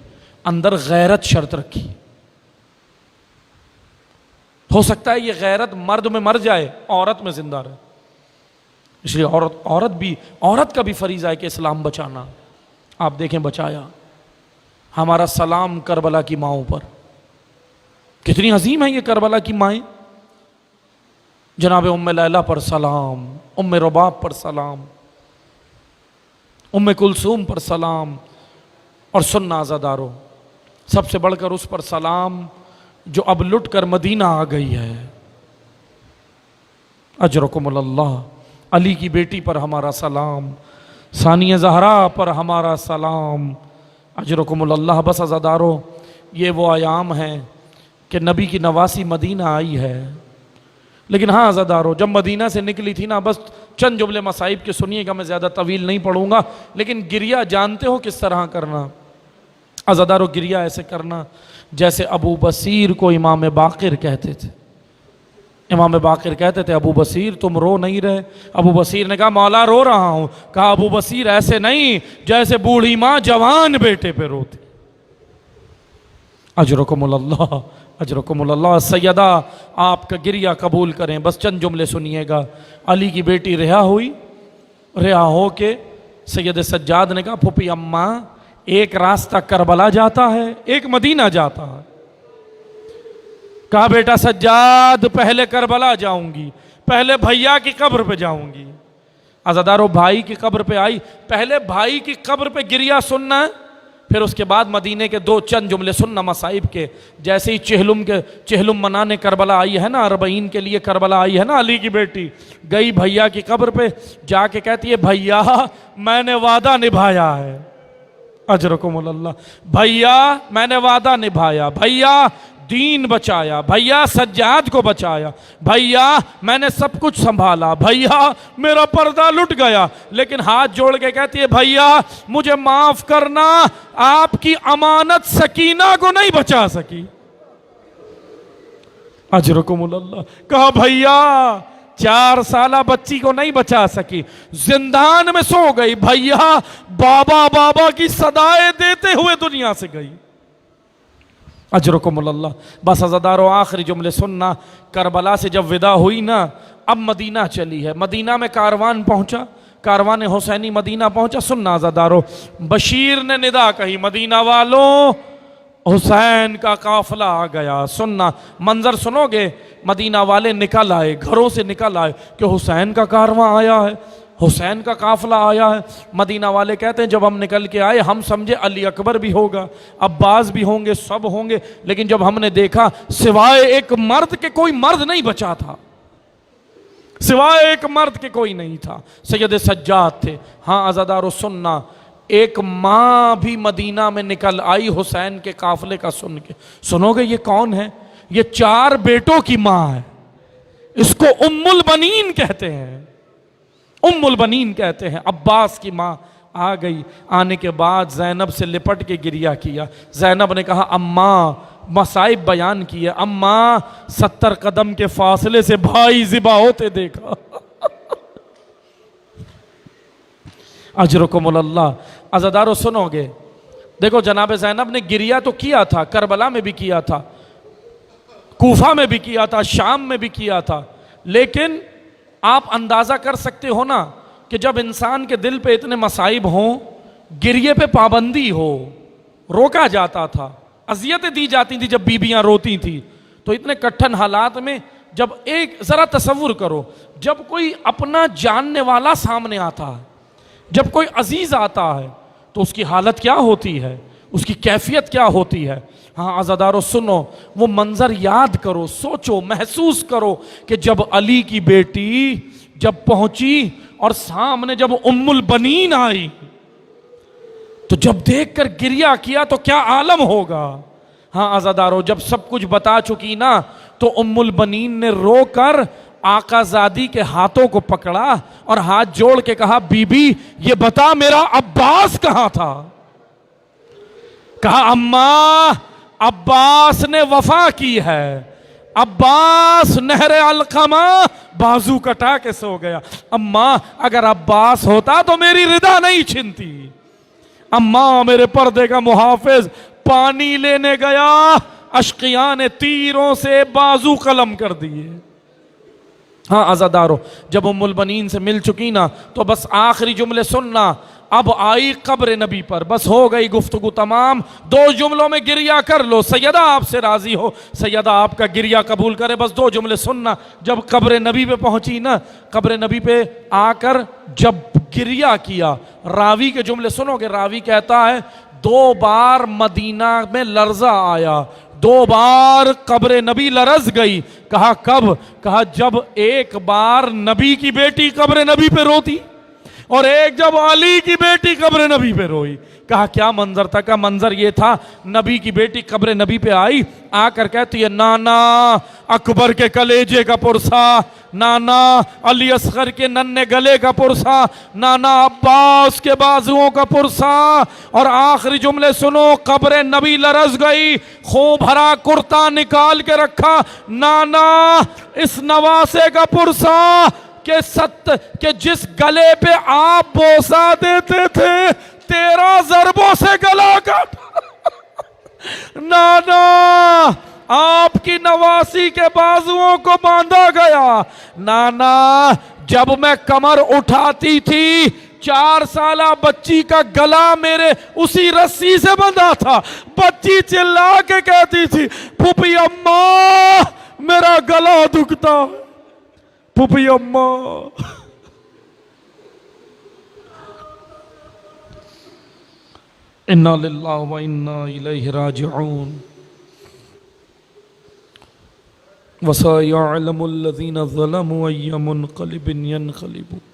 اندر غیرت شرط رکھی. ہو سکتا ہے یہ غیرت مرد میں مر جائے، عورت میں زندہ رہے. اس لیے عورت کا بھی فریضہ ہے کہ اسلام بچانا. آپ دیکھیں بچایا. ہمارا سلام کربلا کی ماؤں پر. کتنی عظیم ہیں یہ کربلا کی مائیں. جناب ام لیلہ پر سلام، ام رباب پر سلام، ام کلثوم پر سلام. اور سننا عزادارو، سب سے بڑھ کر اس پر سلام جو اب لٹ کر مدینہ آ گئی ہے۔ اجرکم اللہ، علی کی بیٹی پر ہمارا سلام، ثانیہ زہرا پر ہمارا سلام، اجرکم اللہ۔ بس عزادارو، یہ وہ ایام ہیں کہ نبی کی نواسی مدینہ آئی ہے، لیکن ہاں عزادارو، جب مدینہ سے نکلی تھی نا، بس چند جملے مصائب کے سنیے گا، میں زیادہ طویل نہیں پڑھوں گا، لیکن گریہ جانتے ہو کس طرح کرنا؟ عزادارو، گریہ ایسے کرنا جیسے ابو بصیر کو امام باقر کہتے تھے۔ امام باقر کہتے تھے ابو بصیر تم رو نہیں رہے؟ ابو بصیر نے کہا مولا رو رہا ہوں۔ کہا ابو بصیر ایسے نہیں جیسے بوڑھی ماں جوان بیٹے پہ روتی۔ اجرکم اللہ، اجرکم اللہ۔ سیدہ آپ کا گریہ قبول کریں، بس چند جملے سنیے گا۔ علی کی بیٹی رہا ہوئی، رہا ہو کے سید سجاد نے کہا پھوپھی اماں، ایک راستہ کربلا جاتا ہے، ایک مدینہ جاتا ہے۔ کہا بیٹا سجاد، پہلے کربلا جاؤں گی، پہلے بھیا کی قبر پہ جاؤں گی۔ عزادارو، بھائی کی قبر پہ آئی، پہلے بھائی کی قبر پہ گریہ سننا ہے، پھر اس کے بعد مدینے کے دو چند جملے سننا مصائب کے۔ جیسے ہی چہلم منانے کربلا آئی ہے نا، 40 کے لیے کربلا آئی ہے نا، علی کی بیٹی گئی بھیا کی قبر پہ، جا کے کہتی ہے بھیا میں نے وعدہ نبھایا ہے۔ اجرکم اللہ، بھیا میں نے وعدہ نبھایا، بھیا دین بچایا، بھیا سجاد کو بچایا، بھیا میں نے سب کچھ سنبھالا، بھیا میرا پردہ لٹ گیا، لیکن ہاتھ جوڑ کے کہتی ہے بھیا مجھے معاف کرنا، آپ کی امانت سکینہ کو نہیں بچا سکی۔ اجرکم اللہ۔ کہا بھیا 4 سالہ بچی کو نہیں بچا سکی، زندان میں سو گئی، بھیا بابا بابا کی صدائے دیتے ہوئے دنیا سے گئی۔ اجرکم اللہ۔ بس عزادارو، آخری جملے سننا۔ کربلا سے جب ودا ہوئی نا، اب مدینہ چلی ہے، مدینہ میں کاروان پہنچا، کاروان حسینی مدینہ پہنچا۔ سننا عزادارو، بشیر نے ندا کہی مدینہ والوں حسین کا قافلہ آ گیا۔ سننا، منظر سنو گے، مدینہ والے نکل آئے، گھروں سے نکل آئے کہ حسین کا کارواں آیا ہے، حسین کا قافلہ آیا ہے۔ مدینہ والے کہتے ہیں جب ہم نکل کے آئے ہم سمجھے علی اکبر بھی ہوگا، عباس بھی ہوں گے، سب ہوں گے، لیکن جب ہم نے دیکھا سوائے ایک مرد کے کوئی مرد نہیں بچا تھا، سوائے ایک مرد کے کوئی نہیں تھا، سید سجاد تھے۔ ہاں عزادارو سننا، ایک ماں بھی مدینہ میں نکل آئی حسین کے قافلے کا سن کے۔ سنو گے یہ کون ہے؟ یہ 4 بیٹوں کی ماں ہے، اس کو ام البنین کہتے ہیں، ام البنین کہتے ہیں۔ عباس کی ماں آ گئی، آنے کے بعد زینب سے لپٹ کے گریہ کیا۔ زینب نے کہا اماں، مصائب بیان کیے، اماں 70 قدم کے فاصلے سے بھائی ذبح ہوتے دیکھا۔ اجرکم اللہ۔ عزادارو سنو گے، دیکھو جناب زینب نے گریہ تو کیا تھا، کربلا میں بھی کیا تھا، کوفہ میں بھی کیا تھا، شام میں بھی کیا تھا، لیکن آپ اندازہ کر سکتے ہو نا کہ جب انسان کے دل پہ اتنے مصائب ہوں، گریے پہ پابندی ہو، روکا جاتا تھا، اذیتیں دی جاتی تھی جب بیویاں روتی تھی، تو اتنے کٹھن حالات میں جب ایک ذرا تصور کرو، جب کوئی اپنا جاننے والا سامنے آتا ہے، جب کوئی عزیز آتا ہے تو اس کی حالت کیا ہوتی ہے، اس کی کیفیت کیا ہوتی ہے۔ ہاں عزادارو سنو، وہ منظر یاد کرو، سوچو، محسوس کرو کہ جب علی کی بیٹی جب پہنچی اور سامنے جب ام البنین آئی تو جب دیکھ کر گریہ کیا تو کیا عالم ہوگا۔ ہاں عزادارو، جب سب کچھ بتا چکی نا تو ام البنین نے رو کر آقا زادی کے ہاتھوں کو پکڑا اور ہاتھ جوڑ کے کہا بی بی یہ بتا میرا عباس کہاں تھا؟ کہا اماں عباس نے وفا کی ہے، عباس نہر علقمہ بازو کٹا کے سو گیا۔ اماں اگر عباس ہوتا تو میری ردا نہیں چھنتی، اماں میرے پردے کا محافظ پانی لینے گیا، اشقیاں نے تیروں سے بازو قلم کر دیے۔ ہاں عزادارو، جب ام البنین سے مل چکی نا تو بس آخری جملے سننا، اب آئی قبر نبی پر، بس ہو گئی گفتگو تمام، 2 جملوں میں گریہ کر لو، سیدہ آپ سے راضی ہو، سیدہ آپ کا گریہ قبول کرے، بس 2 جملے سننا۔ جب قبر نبی پہ پہنچی نا، قبر نبی پہ آ کر جب گریہ کیا، راوی کے جملے سنو گے، راوی کہتا ہے 2 بار مدینہ میں لرزہ آیا، 2 بار قبر نبی لرز گئی. کہا کب؟ کہا جب ایک بار نبی کی بیٹی قبر نبی پہ روتی اور ایک جب علی کی بیٹی قبر نبی پہ روئی. کہا کیا منظر تھا؟ کا منظر یہ تھا، نبی کی بیٹی قبر نبی پہ آئی، آ کر کہتی ہے نانا اکبر کے کلیجے کا پرسا، نانا علی اصغر کے ننھے گلے کا پرسا، نانا عباس کے بازوؤں کا پرسا. اور آخری جملے سنو، قبر نبی لرز گئی، خون بھرا کرتا نکال کے رکھا، نانا اس نواسے کا پرسا کہ جس گلے پہ آپ بوسا دیتے تھے 13 ضربوں سے گلا کاٹا. نانا آپ کی نواسی کے بازوؤں کو باندھا گیا. نانا جب میں کمر اٹھاتی تھی 4 سالہ بچی کا گلا میرے اسی رسی سے بندھا تھا. بچی چلا کے کہتی تھی پھوپھی اماں میرا گلا دکھتا ہے، پھوپھی اماں. انا للہ و انا الیہ راجعون. وَسَيَعْلَمُ الَّذِينَ ظَلَمُوا أَيَّ مُنْقَلِبٍ يَنْقَلِبُونَ